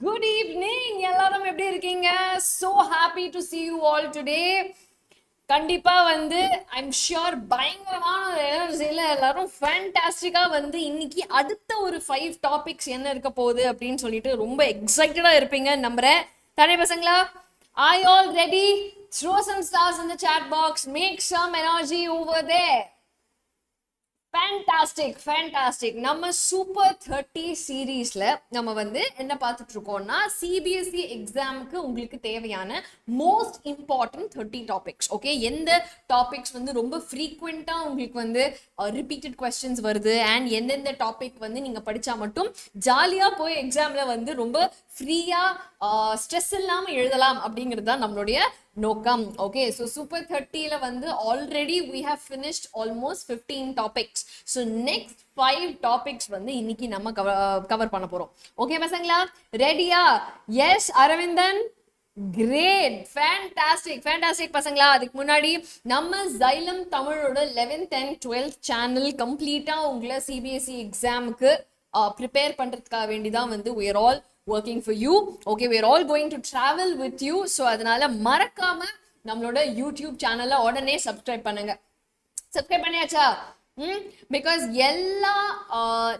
Good evening. எல்லாரும் எப்படி இருக்கீங்க? So happy to see you all today. கண்டிப்பா வந்து I'm sure பயங்கரமான எனர்ஜில எல்லாரும் ஃபேண்டாஸ்டிக்கா வந்து இன்னைக்கு அடுத்த ஒரு 5 டாபிக்ஸ் என்ன இருக்க போகுது அப்படின்னு சொல்லிட்டு ரொம்ப எக்ஸைட்டடா இருப்பீங்க நம்புறேன். தானே பசங்களா? Are you all ready? Throw some stars in the chat box. Make some energy over there. Fantastic நம்ம சூப்பர் 30 சீரீஸ்ல நம்ம வந்து என்ன பார்த்துட்டு இருக்கோம்னா சிபிஎஸ்இ எக்ஸாமுக்கு உங்களுக்கு தேவையான மோஸ்ட் இம்பார்ட்டன்ட் 30 டாபிக்ஸ். ஓகே, எந்த டாபிக்ஸ் வந்து ரொம்ப ஃப்ரீக்வெண்டா உங்களுக்கு வந்து ரிப்பீட்டட் கொஸ்டின்ஸ் வருது அண்ட் எந்தெந்த டாபிக் வந்து நீங்க படிச்சா மட்டும் ஜாலியா போய் எக்ஸாம்ல வந்து ரொம்ப ஃப்ரீயா ஸ்ட்ரெஸ் இல்லாம எழுதலாம் அப்படிங்கிறது தான் நம்மளுடைய நோக்கம். ஓகே, ஸோ சூப்பர் 30ல வந்து already we have finished almost 15 topics. So next 5 topics வந்து இன்னைக்கு நம்ம கவர் பண்ண போறோம். ஓகே பசங்களா, ரெடியா? எஸ் அரவிந்தன், கிரேட், ஃபேண்டாஸ்டிக் பசங்களா. அதுக்கு முன்னாடி நம்ம Xylem தமிழோட 11th and 12th சேனல் கம்ப்ளீட்டா உங்களை சிபிஎஸ்இ எக்ஸாமுக்கு ப்ரிப்பேர் பண்றதுக்காக வேண்டிதான் வந்து we are all working for you. Okay, we are all going to travel with you. So அதனால மறக்காம நம்மளோட யூடியூப் சேனலை உடனே சப்ஸ்கிரைப் பண்ணுங்க. சப்ஸ்கிரைப் பண்ணியாச்சா? பிகாஸ் எல்லா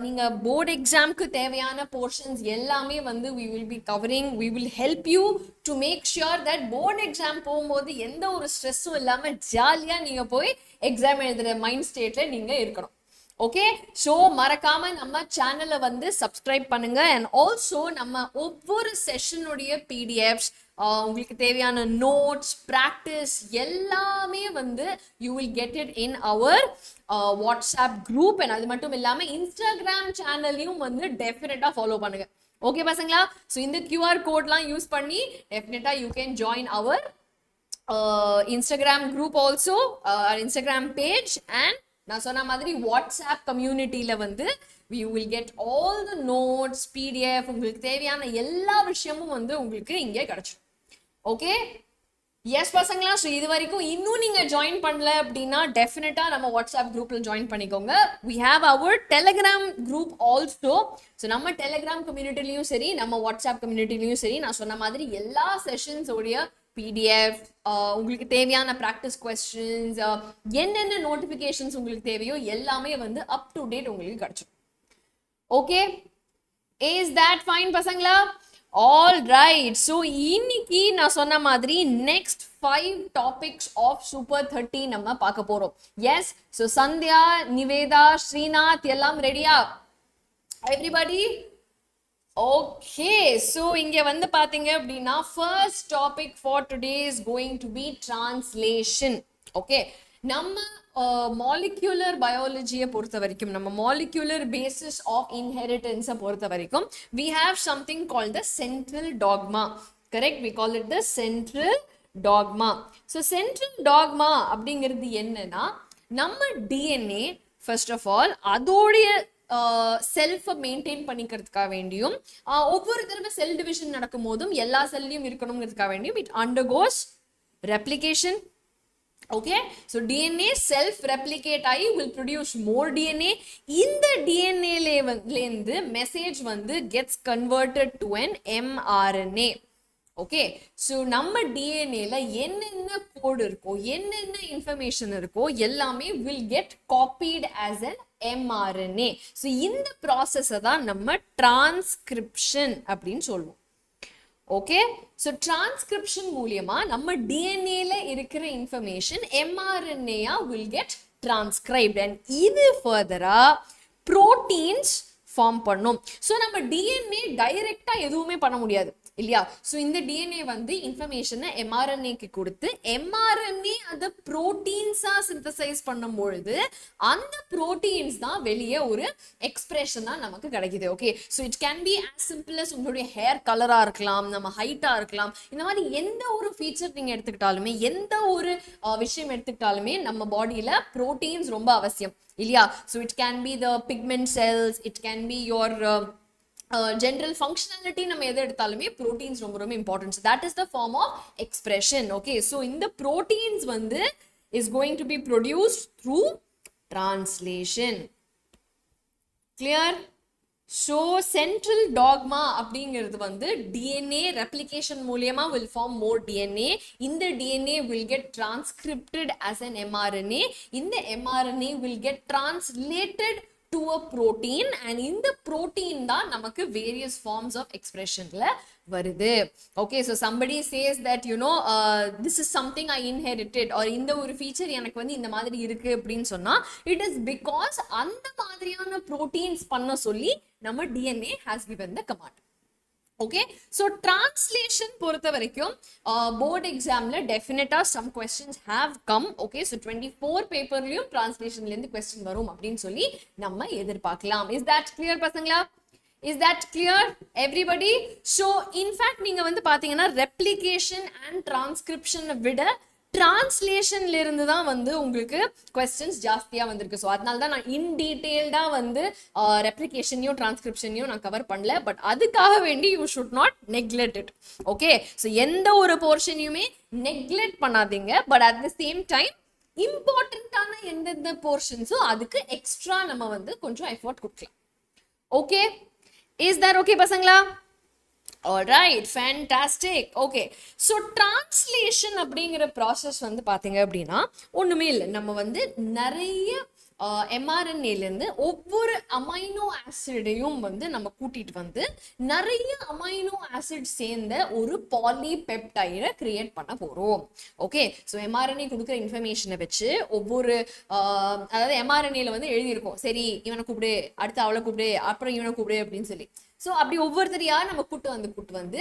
நீங்க போர்டு எக்ஸாம்க்கு தேவையான போர்ஷன்ஸ் எல்லாமே வந்து we will be covering. We will help you to make sure that board exam போகும்போது எந்த ஒரு ஸ்ட்ரெஸ்ஸும் இல்லாம ஜாலியா நீங்க போய் எக்ஸாம் எழுதுற மைண்ட் ஸ்டேட்ல நீங்க இருக்கணும். ஓகே, ஸோ மறக்காம நம்ம சேனலை வந்து சப்ஸ்கிரைப் பண்ணுங்க. அண்ட் ஆல்சோ நம்ம ஒவ்வொரு செஷனுடைய பிடிஎஃப்ஸ், உங்களுக்கு தேவையான நோட்ஸ், ப்ராக்டிஸ் எல்லாமே வந்து you will get it in our WhatsApp group. And அது மட்டும் இல்லாமல் இன்ஸ்டாகிராம் சேனல்லையும் வந்து டெஃபினட்டாக ஃபாலோ பண்ணுங்க. ஓகே பசங்களா, ஸோ இந்த கியூஆர் கோட்லாம் யூஸ் பண்ணி டெஃபினட்டாக you can join our Instagram group also, Instagram page. And நான் சொன்ன மாதிரி வாட்ஸ்அப் கம்யூனிட்டியில வந்து you will get all the notes, PDF, உங்களுக்கு தேவையான எல்லா விஷயமும் வந்து உங்களுக்கு இங்கே கிடைச்சிடும். ஓகே, எஸ் பசங்களா. ஸோ இது வரைக்கும் இன்னும் நீங்க ஜாயின் பண்ணல அப்படின்னா டெஃபினட்டா நம்ம வாட்ஸ்அப் குரூப்ல ஜாயின் பண்ணிக்கோங்க. We have our Telegram group also. So நம்ம டெலிகிராம் கம்யூனிட்டிலையும் சரி, நம்ம வாட்ஸ்அப் கம்யூனிட்டிலையும் சரி, நான் சொன்ன மாதிரி எல்லா செஷன்ஸோடைய பிடிஎஃப், உங்களுக்கு தேவையான ப்ராக்டிஸ் கொஸ்டின்ஸ், என்னென்ன நோட்டிஃபிகேஷன்ஸ் உங்களுக்கு தேவையோ எல்லாமே வந்து அப் டு டேட் உங்களுக்கு கிடைச்சிடும். ஓகே, இஸ் தட் ஃபைன் பசங்களா? All right. ஸோ இன்னைக்கு நான் சொன்ன மாதிரி நெக்ஸ்ட் 5 டாபிக்ஸ் ஆஃப் சூப்பர் 30 நம்ம பார்க்க போறோம். எஸ், ஸோ சந்தியா, நிவேதா, ஸ்ரீநாத் எல்லாம் ரெடியா? எவ்ரிபடி? ஓகே, ஸோ இங்கே வந்து பார்த்தீங்க அப்படின்னா first topic for today is going to be translation. Okay, நம்ம மாலிக்யூலர் பயாலஜியை பொறுத்த வரைக்கும், நம்ம மாலிக்யூலர் பேசிஸ் ஆஃப் இன்ஹெரிட்டன்ஸை பொறுத்த வரைக்கும் we have something called the central dogma. Correct? We call it the central dogma. So central dogma அப்படிங்கிறது என்னன்னா, நம்ம டிஎன்ஏ ஃபர்ஸ்ட் ஆஃப் ஆல் அதோடைய செல்ஃபை மெயின்டைன் பண்ணிக்கிறதுக்காக வேண்டியும், ஒவ்வொரு தடவை செல் டிவிஷன் நடக்கும் போதும் எல்லா செல்லையும் இருக்கணுங்கிறதுக்காக வேண்டியும் it undergoes replication. Okay, so DNA self replicate ஆகி வில் ப்ரொடியூஸ் மோர் டிஎன்ஏ. இந்த டிஎன்ஏலேருந்து மெசேஜ் வந்து gets converted to an mRNA. Okay, so நம்ம டிஎன்ஏல என்னென்ன கோடு இருக்கோ, என்னென்ன இன்ஃபர்மேஷன் இருக்கோ எல்லாமே will get காப்பீட் as an mRNA. So இந்த ப்ராசஸை தான் நம்ம டிரான்ஸ்கிரிப்ஷன் அப்படின்னு சொல்லுவோம். ஓகே, ஸோ டிரான்ஸ்கிரிப்ஷன் மூலியமா நம்ம டிஎன்ஏல இருக்கிற information mRNA will get transcribed and இது ஃபர்தரா ப்ரோட்டீன்ஸ் ஃபார்ம் பண்ணும். ஸோ நம்ம டிஎன்ஏ டைரக்டா எதுவுமே பண்ண முடியாது இல்லையா? ஸோ இந்த டிஎன்ஏ வந்து இன்ஃபர்மேஷனை mRNAக்கு கொடுத்து mRNA அதை ப்ரோட்டீன்ஸா சிந்தசைஸ் பண்ணும் பொழுது அந்த ப்ரோட்டீன்ஸ் தான் வெளியே ஒரு எக்ஸ்பிரஷனா நமக்கு கிடைக்குது. Okay, so it can be as simple as உங்களுடைய ஹேர் கலரா இருக்கலாம், நம்ம ஹைட்டா இருக்கலாம். இந்த மாதிரி எந்த ஒரு ஃபீச்சர் நீங்க எடுத்துக்கிட்டாலுமே, எந்த ஒரு விஷயம் எடுத்துக்கிட்டாலுமே நம்ம பாடியில ப்ரோட்டீன்ஸ் ரொம்ப அவசியம் இல்லையா? So it can be the pigment cells, it can be your general functionality நம்ம எதை எடுத்தாலுமே proteins ரொம்ப ரொம்ப important. So that is the form of expression. Okay, so இந்த proteins வந்து is going to be produced through translation. Clear? So central dogma அப்படிங்கிறது வந்து DNA replication மூலியமா will form more DNA. இந்த DNA will get transcripted as an mRNA. இந்த mRNA will get translated to a protein, and இந்த protein தான் நமக்கு various forms of expressionல வருது. Okay, so somebody says that this is something I inherited, or இந்த ஒரு feature எனக்கு வந்து இந்த மாதிரி இருக்கு அப்படின்னு சொன்னா, it is because அந்த மாதிரியான proteins பண்ண சொல்லி நம்ம DNA has given the command. Okay, so translation பொறுத்த வரைக்கும் board examல definitely some questions have come. Okay, so 24 paperலயும் translationல இருந்து question வரும் அப்படின்னு சொல்லி நம்ம எதிர்பார்க்கலாம். Is that clear பசங்களா? Is that clear everybody? So in fact நீங்க வந்து பாத்தீங்கன்னா replication and transcription விட டிரான்ஸ்லேஷன்ல இருந்து தான் வந்து உங்களுக்கு கொஸ்டின்ஸ் ஜாஸ்தியா வந்திருக்கு. ஸோ அதனால தான் நான் இன் டீடைல்டா வந்து ரெப்ளிகேஷனையும் டிரான்ஸ்கிரிப்ஷனையும் நான் கவர் பண்ணல. பட் அதுக்காக வேண்டி you should not neglect it. Okay, so எந்த ஒரு போர்ஷனையுமே நெக்லெக்ட் பண்ணாதீங்க. But at the same time இம்பார்ட்டன்டான எந்தெந்த போர்ஷன்ஸோ அதுக்கு எக்ஸ்ட்ரா நம்ம வந்து கொஞ்சம் எஃபோர்ட் கொடுக்கலாம். ஓகே, இஸ் தட் ஓகே பசங்களா? Alright, fantastic. Okay, so translation அப்படிங்கிற process வந்து பாத்தீங்க அப்படின்னா ஒண்ணுமே இல்லை. நம்ம வந்து நிறைய mRNAல இருந்து ஒவ்வொரு அமைனோ ஆசிடையும் வந்து நம்ம கூட்டிட்டு வந்து நிறைய அமைனோ ஆசிட் சேர்ந்த ஒரு பாலிபெப்டைடை கிரியேட் பண்ண போறோம். ஓகே, ஸோ mRNA கொடுக்குற இன்ஃபர்மேஷனை வச்சு ஒவ்வொரு அதாவது mRNAல வந்து எழுதியிருக்கோம், சரி இவனை கூப்பிடு, அடுத்து அவளை கூப்பிடு, அப்புறம் இவனை கூப்பிடு அப்படின்னு சொல்லி. ஸோ அப்படி ஒவ்வொருத்தரையா நம்ம கூட்டு வந்து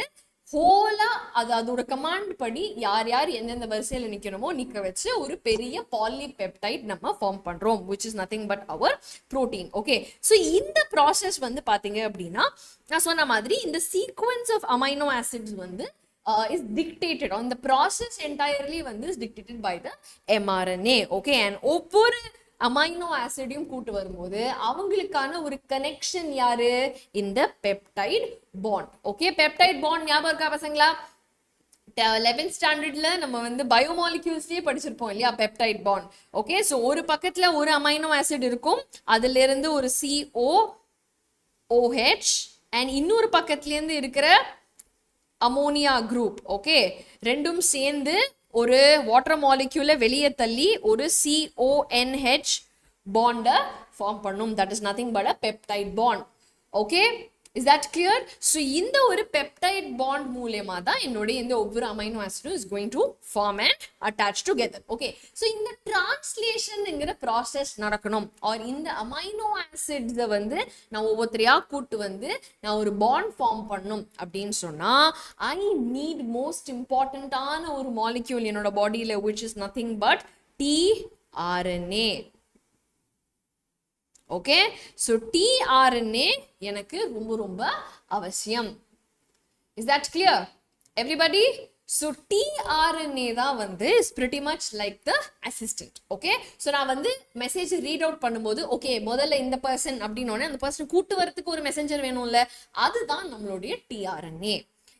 ஹோலா அதோட கமாண்ட் படி யார் யார் எந்தெந்த வரிசையில் நிற்கணுமோ நிற்க வச்சு ஒரு பெரிய பாலிபெப்டைட் நம்ம ஃபார்ம் பண்றோம், which is nothing but our protein. Okay, so இந்த ப்ராசஸ் வந்து பாத்தீங்க அப்படின்னா நான் சொன்ன மாதிரி இந்த சீக்வன்ஸ் ஆஃப் அமைனோ ஆசிட்ஸ் வந்து is dictated on the process entirely வந்து is dictated by the mRNA. Okay, and ஒவ்வொரு அமைனோ ஆசிடையும் கூட்டு வரும்போது அவங்களுக்கான ஒரு கனெக்ஷன் யாரு? இந்த peptide bond. Okay, peptide bond ஞாபகம் இருக்கா பசங்களா? 11th ஸ்டாண்டர்ட்ல நம்ம வந்து பயோமாலிக்யூல்ஸ்லயே படிச்சிருப்போம் இல்லையா, பெப்டைட் பாண்ட். ஓகே, ஸோ ஒரு பக்கத்துல ஒரு அமைனோ ஆசிட் இருக்கும், அதுல இருந்து ஒரு COOH, அண்ட் இன்னொரு பக்கத்துல இருந்து இருக்கிற அமோனியா குரூப். ஓகே, ரெண்டும் சேர்ந்து ஒரு வாட்டர் மாலிக்யூலை வெளியே தள்ளி ஒரு CONH பாண்டை ஃபார்ம் பண்ணும். That is nothing but a peptide bond. Okay, is that clear? So இந்த ஒரு பெப்டைட் பாண்ட் மூலமா தான் என்னுடைய இந்த ஒவ்வொரு அமைனோ ஆசிடும் is going to form and attach together. Okay, so இந்த டிரான்ஸ்லேஷன்ங்கிற ப்ராசஸ் நடக்கணும், ஆர் இந்த அமைனோ ஆசிட்ஸை வந்து நான் ஒவ்வொருத்தரையா கூட்டு வந்து நான் ஒரு பாண்ட் ஃபார்ம் பண்ணணும் அப்படின்னு சொன்னா ஐ நீட் மோஸ்ட் இம்பார்ட்டன்டான ஒரு மாலிக்யூல் என்னோட பாடியில, which is nothing but tRNA. Okay, so tRNA எனக்கு ரொம்ப ரொம்ப அவசியம். Is that clear everybody? So tRNA தான் வந்து is pretty much like the assistant. Okay, so நான் வந்து மெசேஜ் ரீட் அவுட் பண்ணும்போது ஓகே முதல்ல இந்த பர்சன் அப்படின்னோடனே அந்த பர்சன் கூட்டு வரதுக்கு ஒரு மெசஞ்சர் வேணும்ல, அதுதான் நம்மளுடைய tRNA.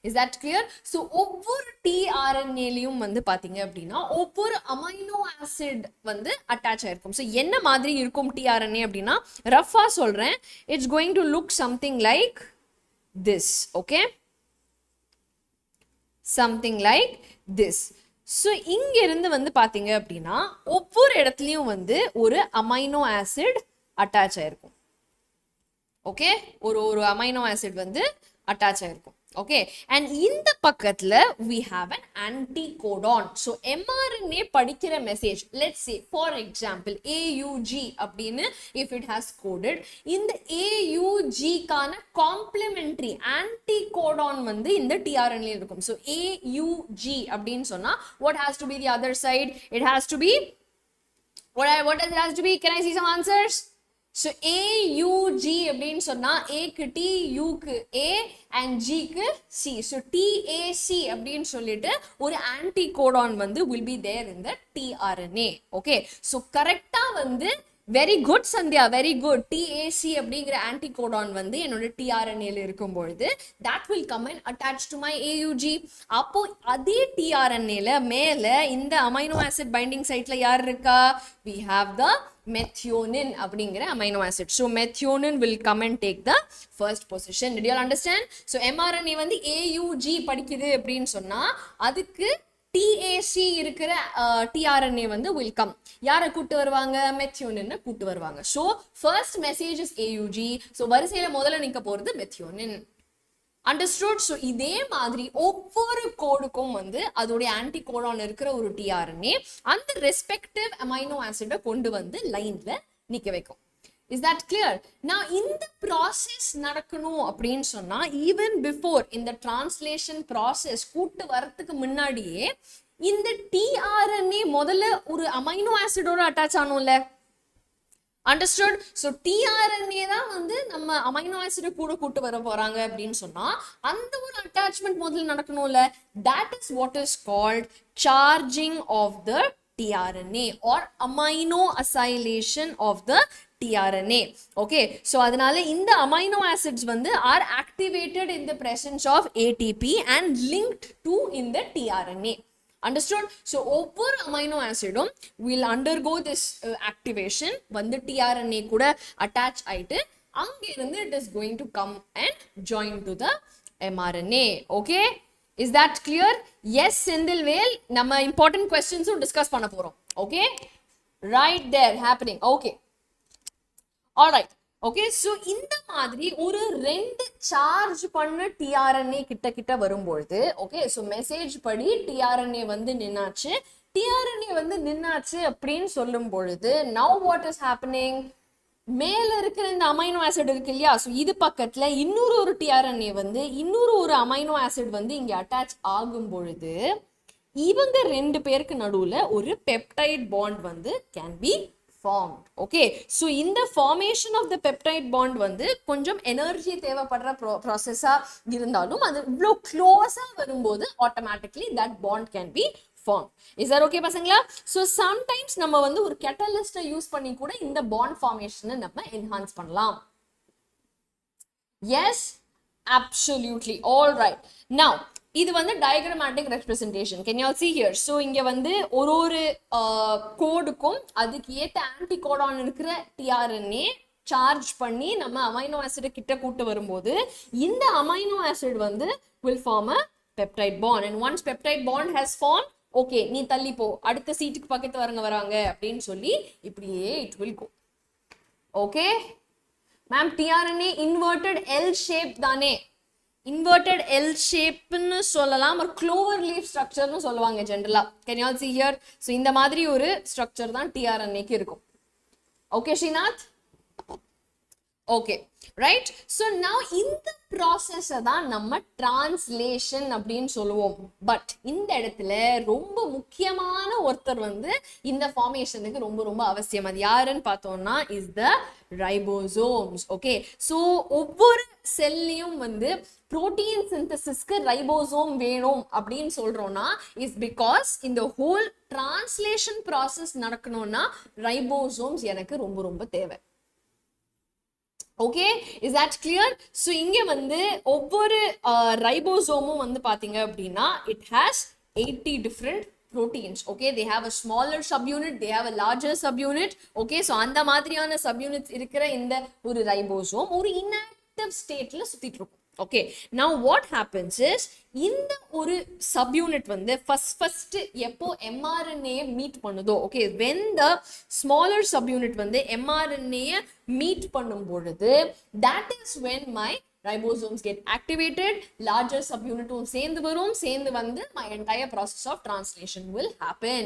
Is that clear? So ஒவ்வொரு tRNAலயும் வந்து பாத்தீங்க அப்படின்னா ஒவ்வொரு அமைனோ ஆசிட் வந்து அட்டாச் ஆயிருக்கும். ஸோ என்ன மாதிரி இருக்கும் tRNA அப்படின்னா ரஃபா சொல்றேன், it's going to look something like this. Okay, something like this. So இங்க இருந்து வந்து பாத்தீங்க அப்படின்னா ஒவ்வொரு இடத்துலயும் வந்து ஒரு அமைனோ ஆசிட் அட்டாச் ஆயிருக்கும். ஓகே, ஒரு அமைனோ ஆசிட் வந்து அட்டாச் ஆயிருக்கும். Okay, and இந்த பக்கத்துல we have an anticodon. So mRNA படிக்கிற message, let's say for example AUG அப்படின்னு if it has coded, இந்த AUG கான complementary anticodon வந்து இந்த tRNA இருக்கும். So AUG அப்படின்னு சொன்னா what has to be the other side? It has to be what does it has to be? Can I see some answers? So AUG அப்படின்னு சொன்னா ஏக்கு T, Uக்கு A and Gக்கு C. So TAC அப்படின்னு சொல்லிட்டு ஒரு anticodon வந்து will be there in the tRNA. Okay, so கரெக்டா வந்து very good Sandhya, very good. TAC அப்படிங்கிற ஆன்டிகோடான் வந்து என்னோட டிஆர்என்ஏல இருக்கும் பொழுது that will come and attach to my AUG. அப்போ அதே டிஆர்என்ஏல மேல இந்த அமைனோ ஆசிட் பைண்டிங் சைட்ல யார் இருக்கா? we have the methionine அப்படிங்கிற amino acid. so methionine will come and take the first position. did you all understand? so mRNA வந்து AUG படிக்குது அப்படின்னு சொன்னா அதுக்கு TAC இருக்கிற tRNA வந்து will come. யாரை கூட்டு வருவாங்க? மெத்தியோனின் கூட்டு வருவாங்க. so first message is AUG. so வரிசையில முதல்ல நிக்க போறது மெத்தியோனின். understood? so இதே மாதிரி ஒவ்வொரு கோடுக்கும் வந்து அதோடைய ஆன்டிகோடான் இருக்கிற ஒரு tRNA அந்த ரெஸ்பெக்டிவ் அமைனோ ஆசிட கொண்டு வந்து லைன்ல நிக்க வைக்கும். Is that clear? Now இந்த process நடக்கணும் அப்படின்னு சொன்னா even before இந்த translation process கூட்டு வரதுக்கு முன்னாடியே இந்த tRNA முதல்ல ஒரு அமைனோ ஆசிடோட அட்டாச் ஆனும்ல. understood? so tRNA தான் வந்து நம்ம அமைனோ ஆசிட கூட கூட்டு வர போறாங்க அப்படின்னு சொன்னா அந்த ஒரு அட்டாச்மெண்ட் முதல்ல நடக்கணும்ல. that is what is called charging of the tRNA or amino acylation of the tRNA. okay, so அதனால இந்த amino acids வந்து are activated in the presence of ATP and linked to in the tRNA. understood? so ஒவ்வொரு amino acidum will undergo this activation வந்து tRNA கூட attach ஆயிட்டு அங்க இருந்து it is going to come and join to the mRNA. okay, is that clear? yes Senthilvel, நம்ம important questions discuss பண்ண போறோம். okay, right there happening. okay, all right. okay, so இந்த மாதிரி ஒரு ரெண்டு சார்ஜ் பண்ண tRNA கிட்ட வரும்பொழுது okay, so மெசேஜ் படி tRNA வந்து நின்னாச்சு. tRNA வந்து நின்னாச்சு அப்படின்னு சொல்லும் பொழுது now what is happening? மேல இருக்கிற இந்த அமைனோ ஆசிட் இருக்கு இல்லையா, so இது பக்கத்துல இன்னொரு ஒரு tRNA வந்து இன்னொரு ஒரு அமைனோ ஆசிட் வந்து இங்க அட்டாச் ஆகும் பொழுது இவங்க ரெண்டு பேருக்கு நடுவுல ஒரு பெப்டைட் பாண்ட் வந்து can be formed. okay, so in the formation of the peptide bond வந்து கொஞ்சம் எனர்ஜி தேவைப்படுற ப்ராசஸா இருந்தாலும் அது இவ்வளோ க்ளோஸா வரும்போது automatically that bond can be formed. is that okay பசங்களா? so sometimes நம்ம வந்து ஒரு catalyst யூஸ் பண்ணி கூட இந்த bond formation நம்ம enhance பண்ணலாம். yes, absolutely. all right. now இது வந்து diagrammatic representation. can you all see here? so இங்க வந்து ஒரு கோடுக்கும் அதுக்கு ஏத்த ஆன்டிகோடான் இருக்கிற tRNA சார்ஜ் பண்ணி நம்ம அமைனோ ஆசிட் கிட்ட கூட்டு வரும்போது இந்த அமைனோ ஆசிட் வந்து will form a peptide bond and once peptide bond has formed okay, நீ தள்ளி போ, அடுத்த சீட்டுக்கு பக்கத்து வராங்க அப்படின்னு சொல்லி இப்படியே it will go. okay ma'am, tRNA inverted L shape தானே? inverted L shape ன்னு சொல்லலாம், ஒரு clover leaf structure ன்னு சொல்லுவாங்க ஜெனரலா. can you all see here? so இந்த மாதிரி ஒரு structure தான் tRNA க்கு இருக்கும். okay Srinath? okay, right? so now இந்த process தான் நம்ம translation அப்படின்னு சொல்லுவோம். பட் இந்த இடத்துல ரொம்ப முக்கியமான ஒருத்தர் வந்து இந்த ஃபார்மேஷனுக்கு ரொம்ப ரொம்ப அவசியம். அது யாருன்னு பார்த்தோம்னா is the ribosomes. okay, so ஒவ்வொரு செல்லையும் வந்து protein synthesisக்கு ரைபோசோம் வேணும் அப்படின்னு சொல்றோம்னா is because இந்த whole translation process நடக்கணும்னா ரைபோசோம்ஸ் எனக்கு ரொம்ப ரொம்ப தேவை. okay, is that clear? so இங்க வந்து ஒவ்வொரு ரைபோசோமும் வந்து பாத்தீங்க அப்படின்னா it has 80 different proteins. okay, they have a smaller subunit, they have a larger subunit. okay, so அந்த மாதிரியான subunits இருக்கிற இந்த ஒரு ரைபோசோம் ஒரு inactive stateல சுத்திட்டு இருக்கும். okay, now what happens is இந்த ஒரு subunit வந்து first எப்போ mRNA meet பண்ணுதோ okay, when the smaller subunit வந்து mRNA meet பண்ணும் பொழுது that is when my ribosomes get activated, larger subunit சேர்ந்து வரும், சேர்ந்து வந்து my entire process of translation will happen.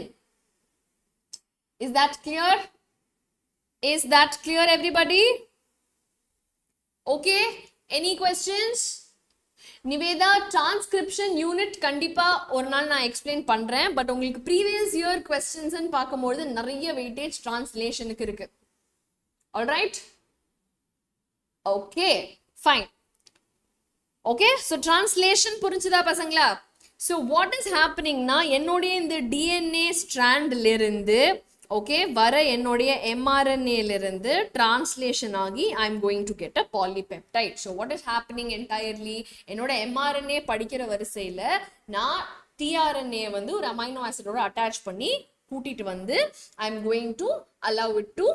is that clear? is that clear everybody? okay, any questions? Nivetha, transcription unit கண்டிப்பா ஒரு நாள் நான் எக்ஸ்பிளைன் பண்றேன். பட் உங்களுக்கு ப்ரீவியஸ் இயர் क्वेश्चंस பார்க்கும்போது நிறைய வெயிட்டேஜ் டிரான்ஸ்லேஷனுக்கு இருக்கு. Alright, okay fine. Okay, so translation புரிஞ்சுதா பசங்களா? ஸோ வாட் இஸ் ஹேப்பனிங்னா என்னுடைய இந்த டிஎன்ஏ ஸ்ட்ராண்ட்ல இருந்து ஓகே வர என்னுடைய mRNA இருந்து டிரான்ஸ்லேஷன் ஆகி I am going to get a polypeptide. So what is happening entirely, என்னோட mRNA படிக்கிற வரிசையில் நான் tRNA வந்து ஒரு அமைனோ ஆசிடோட அட்டாச் பண்ணி கூட்டிட்டு வந்து I am going to allow it to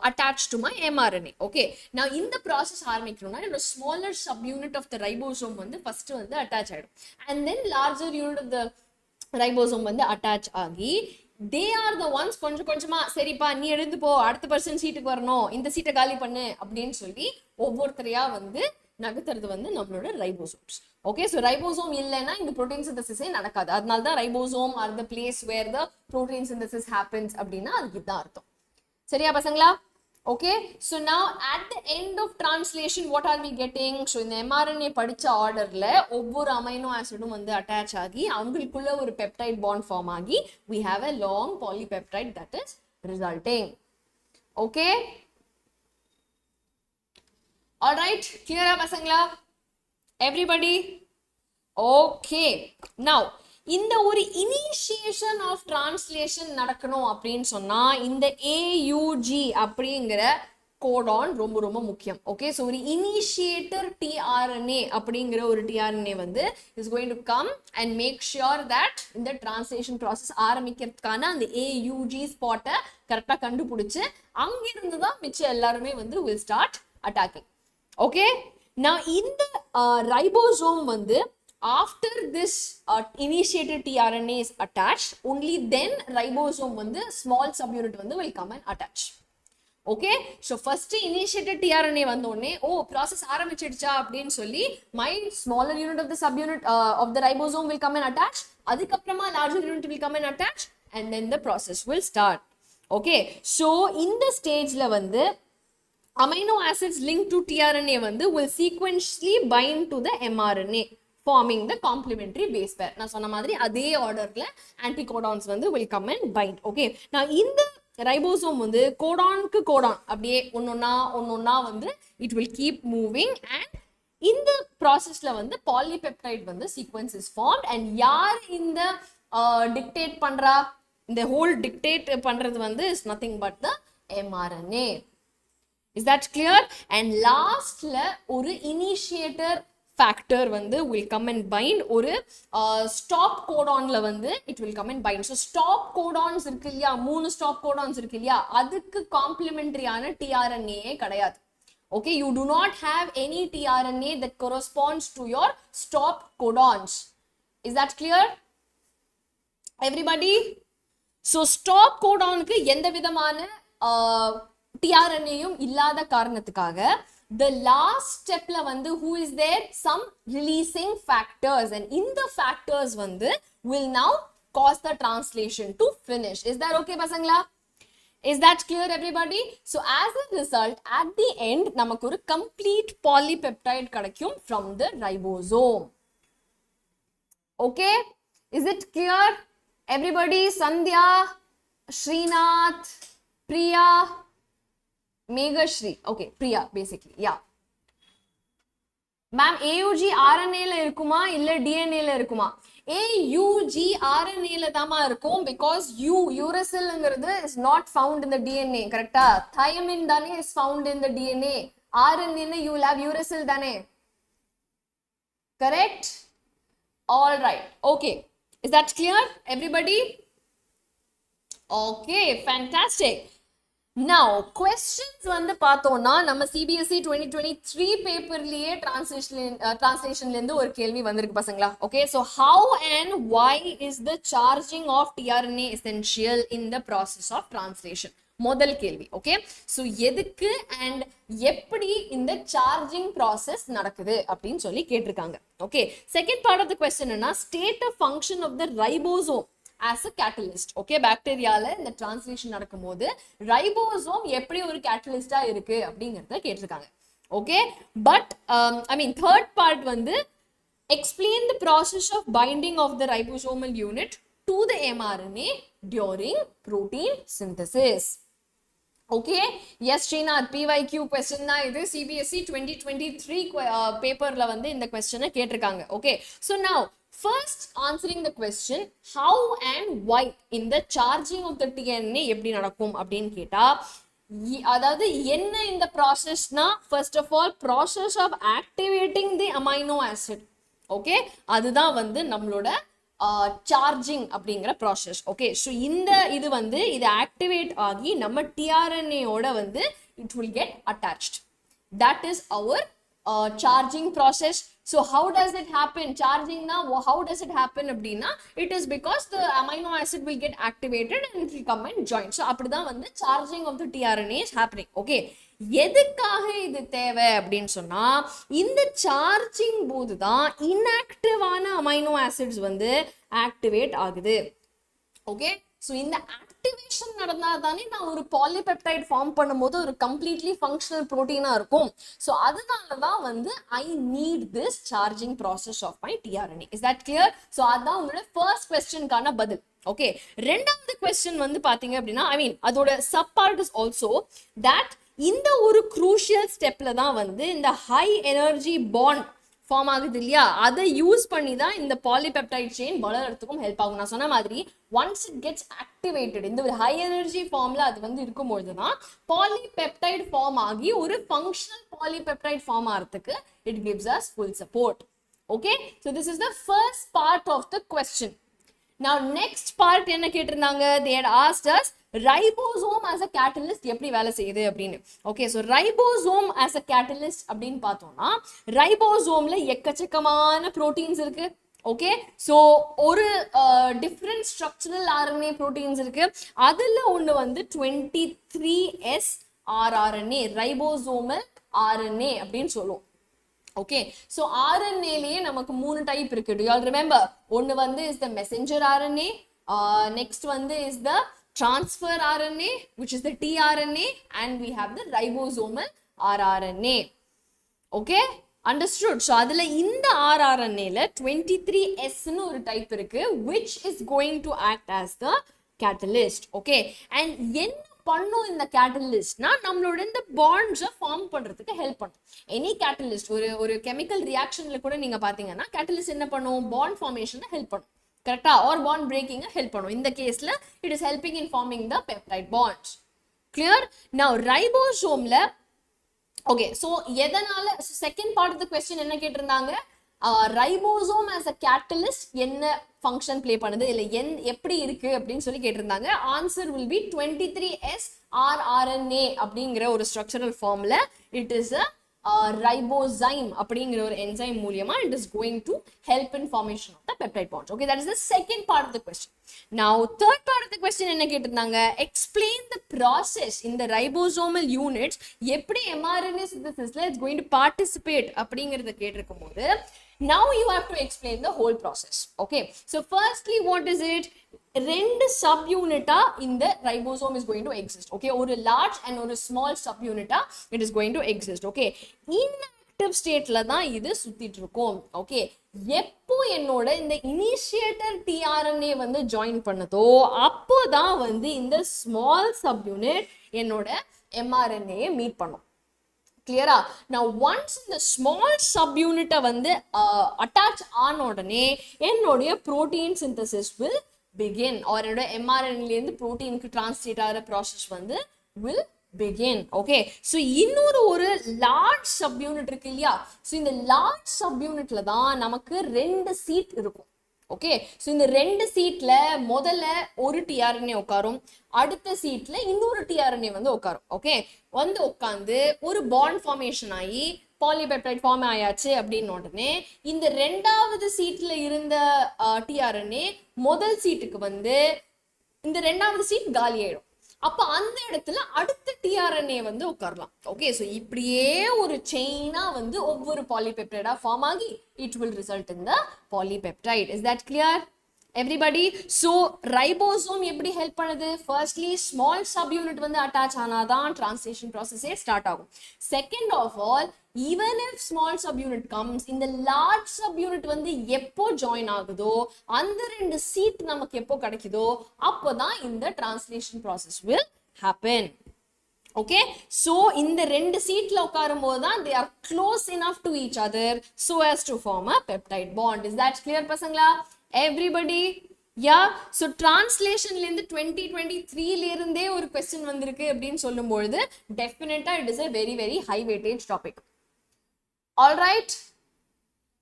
attached to my mRNA. Okay, now in the process ஆரம்பிக்கணும்னா என்னோட smaller subunit of the ribosome வந்து first வந்து attach ஆயிடும் and then larger unit of the ribosome வந்து attach ஆகி they are the ones கொஞ்சம் கொஞ்சமா சரிப்பா நீ எழுந்து போ அடுத்த பர்சன் சீட்டுக்கு வரணும் இந்த சீட்டை காலி பண்ணு அப்படின்னு சொல்லி ஒவ்வொருத்தரையா வந்து நகர்த்துறது வந்து நம்மளோட ரைபோசோம்ஸ். ஓகே, ஸோ ரைபோசோம் இல்லைன்னா இந்த ப்ரோட்டீன் சிந்தசிஸே நடக்காது. அதனால தான் ribosome are the place where the protein synthesis happens அப்படின்னா அதுக்கு இதுதான் அர்த்தம். சரியா பசங்களா? Okay, so now at the end of translation what are we getting? So இந்த mRNA படிச்ச ஆர்டர்ல ஒவ்வொரு அமைனோ ஆசிடும் வந்து அட்டாச் ஆகி அவங்களுக்குள்ள ஒரு பெப்டைட் பாண்ட் ஃபார்ம் ஆகி we have a long polypeptide that is resulting. Okay, all right, clear பசங்களா everybody? Okay, now இந்த ஒரு இனிஷியேஷன் ஆஃப் டிரான்ஸ்லேஷன் நடக்கணும் அப்படின்னு சொன்னா இந்த AUG அப்படிங்கிற கோடான் ரொம்ப ரொம்ப முக்கியம். ஓகே, ஸோ ஒரு இனிஷியேட்டர் tRNA அப்படிங்கிற ஒரு tRNA வந்து is going to come and make sure that இந்த டிரான்ஸ்லேஷன் ப்ராசஸ் ஆரம்பிக்கிறதுக்கான அந்த AUG ஸ்பாட்டை கரெக்டாக கண்டுபிடிச்சு அங்கிருந்து தான் மிச்சம் எல்லாருமே வந்து வில் ஸ்டார்ட் அட்டாக்கிங். ஓகே, நான் இந்த ரைபோசோம் வந்து after this initiated tRNA is attached, only then ribosome வந்து small subunit வந்து will come and attach. Okay, so first initiated tRNA வந்தோடனே process ஆரம்பிச்சிடுச்சா அப்படின்னு சொல்லி my smaller unit of the subunit of the ribosome will come and attach, அதுக்கப்புறமா larger unit will come and attach and then the process will start. Okay, so இந்த ஸ்டேஜ்ல வந்து amino acids linked to tRNA வந்து will sequentially bind to the mRNA forming the complementary base pair. நான் சொன்ன மாதிரி அதே ஆர்டர்ல ஆன்டிகோடான்ஸ் வந்து will come and bind. Okay, நான் இந்த ரைபோசோம் வந்து கோடானுக்கு கோடான் அப்படியே ஒன்னொன்னா வந்து it will keep moving and இந்த ப்ராசஸ்ல வந்து பாலிபெப்டைட் வந்து சீக்வென்ஸ் இஸ் ஃபார்ம்ட் and யார் இந்த டிக்டேட் பண்றா, இந்த ஹோல் டிக்டேட் பண்றது வந்து is nothing but the mRNA. Is that clear? And lastல ஒரு initiator factor வந்து will come and bind, ஒரு stop codonல வந்து it will come and bind. So stop codons இருக்கு இல்லையா, 3 stop codons இருக்கு இல்லையா, அதுக்கு காம்ப்ளிமெண்டரியான tRNA கிடையாது. Okay, you do not have any tRNA that corresponds to your stop codons. Is that clear everybody? So stop codonக்கு எந்த விதமான tRNAயும் இல்லாத காரணத்துக்காக the last step la vandu who is there, some releasing factors, and in the factors vandu will now cause the translation to finish. Is that okay pasangla? Is that clear everybody? So as a result at the end namakku oru complete polypeptide kadaikum from the ribosome. Okay, is it clear everybody? Sandhya, Srinath, Priya, Megashri. Okay, Priya basically. Yeah. Ma'am, AUG RNA la irukuma illa DNA la irukuma? AUG RNA la dama irukum because uracil engiradhu is not found in the DNA, correct? Thymine dane is found in the DNA. RNA na you will have uracil dane. Correct? All right. Okay. Is that clear everybody? Okay, fantastic. Now questions வந்து பார்த்தோம்னா நம்ம CBSE 2023 பேப்பர்லயே டிரான்ஸ்லேஷன்ல இருந்து ஒரு கேள்வி வந்திருக்கு பசங்களா. Okay, so how and why is the charging of tRNA essential in the process of translation? முதல் கேள்வி. ஓகே, so எதுக்கு and எப்படி இந்த சார்ஜிங் ப்ராசஸ் நடக்குது அப்படின்னு சொல்லி கேட்டிருக்காங்க. Okay, second part of the question என்ன, state of function of the ribosome as a catalyst. Okay, பாக்டீரியால இந்த டிரான்ஸ்லேஷன் நடக்கும்போது ரைபோசோம் எப்படி ஒரு கேட்டலிஸ்டா இருக்கு அப்படிங்கறத கேட்டிருக்காங்க. Okay, but I mean third part வந்து explain the process of binding of the ribosomal unit to the mRNA during protein synthesis. Okay, yes Srinath, PYQ question na idu CBSE 2023 paper la vandu இந்த question கேட்டிருக்காங்க. Okay, so now first answering the question how and why in the charging of the TNA எப்படி நடக்கும் அப்படினு கேட்டா அதாவது என்ன இந்த ப்ராசஸ்னா first of all process of activating the amino acid. Okay, அதுதான் வந்து நம்மளோட சார்ஜிங் அப்படிங்கிற ப்ராசஸ். ஓகே, ஸோ இந்த இது வந்து இது ஆக்டிவேட் ஆகி நம்ம டிஆர்என்ஏயோட வந்து it will get attached. That is our charging process. So how does it happen? Charging na how does it happen அப்படினா it is because the amino acid will get activated and it will come and join. So அப்படிதான் வந்து charging of the tRNA is happening. Okay, எதுக்காக இது தேவை அப்படின்னு சொன்னா இந்த charging போது தான் இன்ஆக்டிவான அமைனோ ஆசிட்ஸ் வந்து ஆக்டிவேட் ஆகுது. ஓகே, ஸோ இந்த ஆக்டிவேஷன் நடந்தா தானே நான் ஒரு பாலிபெப்டைட் ஃபார்ம் பண்ணும்போது ஒரு கம்ப்ளீட்லி ஃபங்க்ஷனல் ப்ரோட்டீனா இருக்கும். ஸோ அதனால தான் வந்து I need this charging process of my டிஆர்என்ஏ. Is that clear? ஸோ அதான் உங்களோட ஃபர்ஸ்ட் கொஸ்டினுக்கான பதில். ஓகே, ரெண்டாவது கொஸ்டின் வந்து பாத்தீங்க அப்படின்னா ஐ மீன் அதோட sub part is also that இந்த ஒரு குரூஷியல் ஸ்டெப்ல தான் வந்து இந்த ஹை எனர்ஜி பாண்ட் ஃபார்ம் ஆகுது இல்லையா, அதை யூஸ் பண்ணி தான் இந்த பாலிபெப்டைட் செயின் வளர்றதுக்கும் ஹெல்ப் ஆகும். நான் சொன்ன மாதிரி ஒன்ஸ் இட் கெட்ஸ் ஆக்டிவேட்டட் இந்த ஒரு ஹை எனர்ஜி ஃபார்ம்ல அது வந்து இருக்கும்பொழுது தான் பாலிபெப்டைட் ஃபார்ம் ஆகி ஒரு ஃபங்க்ஷனல் பாலிபெப்டைட் ஃபார்ம் ஆகிறதுக்கு it gives us full support. Okay, so this is the first part of the question. Now next part என்ன கேட்டிருந்தாங்க, they had asked us ribosome as a catalyst எப்படி வேலை செய்யுது அப்படின்னு. Okay, so ribosome as a catalyst அப்படின்னு பார்த்தோம்னா ரைபோசோம்ல எக்கச்சக்கமான proteins இருக்கு. ஓகே, ஸோ ஒரு டிஃப்ரெண்ட் ஸ்ட்ரக்சரல் ஆர்என்ஏ ப்ரோட்டீன்ஸ் இருக்கு. அதுல ஒன்று வந்து 23S rRNA ரைபோசோமல் ஆர்என்ஏ அப்படின்னு சொல்லுவோம். ஓகே, ஸோ ஆர்என்ஏலயே நமக்கு 3 டைப் இருக்கு. Do you all remember? ஒன்று வந்து is the messenger RNA, next வந்து is the transfer RNA which is the tRNA, and we have the ribosomal rRNA. Okay, understood? So adula inda rRNA la 23S nu oru type irukku which is going to act as the catalyst. Okay, and enna பண்ணும் இந்த கேட்டலிஸ்ட்னா நம்மளோட இந்த பாண்ட்ஸை form பண்றதுக்கு help பண்ணும். Any catalyst ஒரு chemical ரியாக்ஷன்ல கூட நீங்க பாத்தீங்கன்னா கேட்டலிஸ்ட் என்ன பண்ணும்? பாண்ட் ஃபார்மேஷனை ஹெல்ப் பண்ணும். கரெக்டா? ஆர் பாண்ட் பிரேக்கிங் ஹெல்ப் பண்ணும். இந்த கேஸ்ல it is helping in forming the peptide bonds. Clear? Now ரைபோசோம்ல ஓகே, ஸோ எதனால second part of the question என்ன கேட்டிருந்தாங்க? ரைபோசோம் as a catalyst என்ன ஃபங்க்ஷன் பிளே பண்ணுது இல்லை எப்படி இருக்கு அப்படின்னு சொல்லி கேட்டிருந்தாங்க. Answer will be 23S rRNA அப்படிங்கிற ஒரு ஸ்ட்ரக்சரல் ஃபார்ம்ல இட் இஸ் ribozyme அப்படிங்கிற ஒரு என்சைம் மூலமா it is going to help in formation of the peptide bonds. Okay, that is the second part of the question. Now third part of the question என்ன கேட்டிருந்தாங்க? Explain the process in the ribosomal units எப்படி mRNA synthesisல it's going to participate அப்படிங்கறத கேட்டிருக்கும்போது now you have to explain the whole process. Okay, so firstly what is it? ரெண்டு சப் யூனிட்டா இந்த ribosome is going to exist. Okay, ஒரு large and ஒரு small சப் யூனிட்டா it is going to exist. Okay, inactive ஸ்டேட்ல தான் இது சுத்திட்டு இருக்கும். ஓகே, எப்போ என்னோட இந்த இனிஷியேட்டர் டிஆர்என்ஏ வந்து ஜாயின் பண்ணதோ அப்போதான் வந்து இந்த ஸ்மால் சப் யூனிட் என்னோட எம்ஆர்என்ஏ மீட் பண்ணும். கிளியரா? நான் ஒன்ஸ் இந்த ஸ்மால் சப் யூனிட்டை வந்து அட்டாச் ஆன உடனே என்னுடைய protein synthesis will begin, or என்னோட mRNA ல இருந்து புரோட்டீனுக்கு டிரான்ஸ்லேட் ஆகிற ப்ராசஸ் வந்து will begin. ஓகே, ஸோ இன்னொரு ஒரு லார்ஜ் சப் யூனிட் இருக்கு இல்லையா? ஸோ இந்த லார்ஜ் சப் யூனிட்ல தான் நமக்கு 2 சீட் இருக்கும். ஓகே, ஸோ இந்த 2 சீட்ல முதல்ல ஒரு டிஆர்என்ஏ உட்காரும், அடுத்த சீட்ல இன்னொரு டிஆர்என்ஏ வந்து உட்காரும். ஓகே, வந்து உட்காந்து ஒரு பாண்ட் ஃபார்மேஷன் ஆகி பாலிபெப்டைட் ஃபார்ம் ஆயாச்சு அப்படின்னு உடனே இந்த 2வது சீட்ல இருந்த டிஆர்என்ஏ முதல் சீட்டுக்கு வந்து இந்த 2வது சீட் காலி ஆயிடும். அப்ப அந்த இடத்துல அடுத்த டிஆர்என்ஏ வந்து உட்காரலாம். ஓகே, ஸோ இப்படியே ஒரு செயினா வந்து ஒவ்வொரு பாலிபெப்டைடா ஃபார்ம் ஆகி it will result in the polypeptide. Is that clear everybody? So ribosome எப்படி ஹெல்ப் பண்ணுது? ஃபர்ஸ்ட்லி ஸ்மால் சப் யூனிட் வந்து அட்டாச் ஆனாதான் டிரான்ஸ்லேஷன் ப்ராசஸே ஸ்டார்ட் ஆகும். Second of all, even if small subunit comes, இந்த large subunit வந்து எப்போ ஜாயின் ஆகுதோ அந்த 2 சீட் நமக்கு எப்போ கிடைக்குதோ அப்போதான் இந்த translation process will happen. Okay, so இந்த ரெண்டு சீட்ல உட்காரும் போது தான் they are close enough to each other so as to form a peptide bond. Is that clear பசங்களா? Everybody? Yeah, so translationல இருந்து 2023 ல இருந்தே ஒரு question வந்திருக்கு அப்படின்னு சொல்லும்போது definitely it is a very very high weightage topic. All right?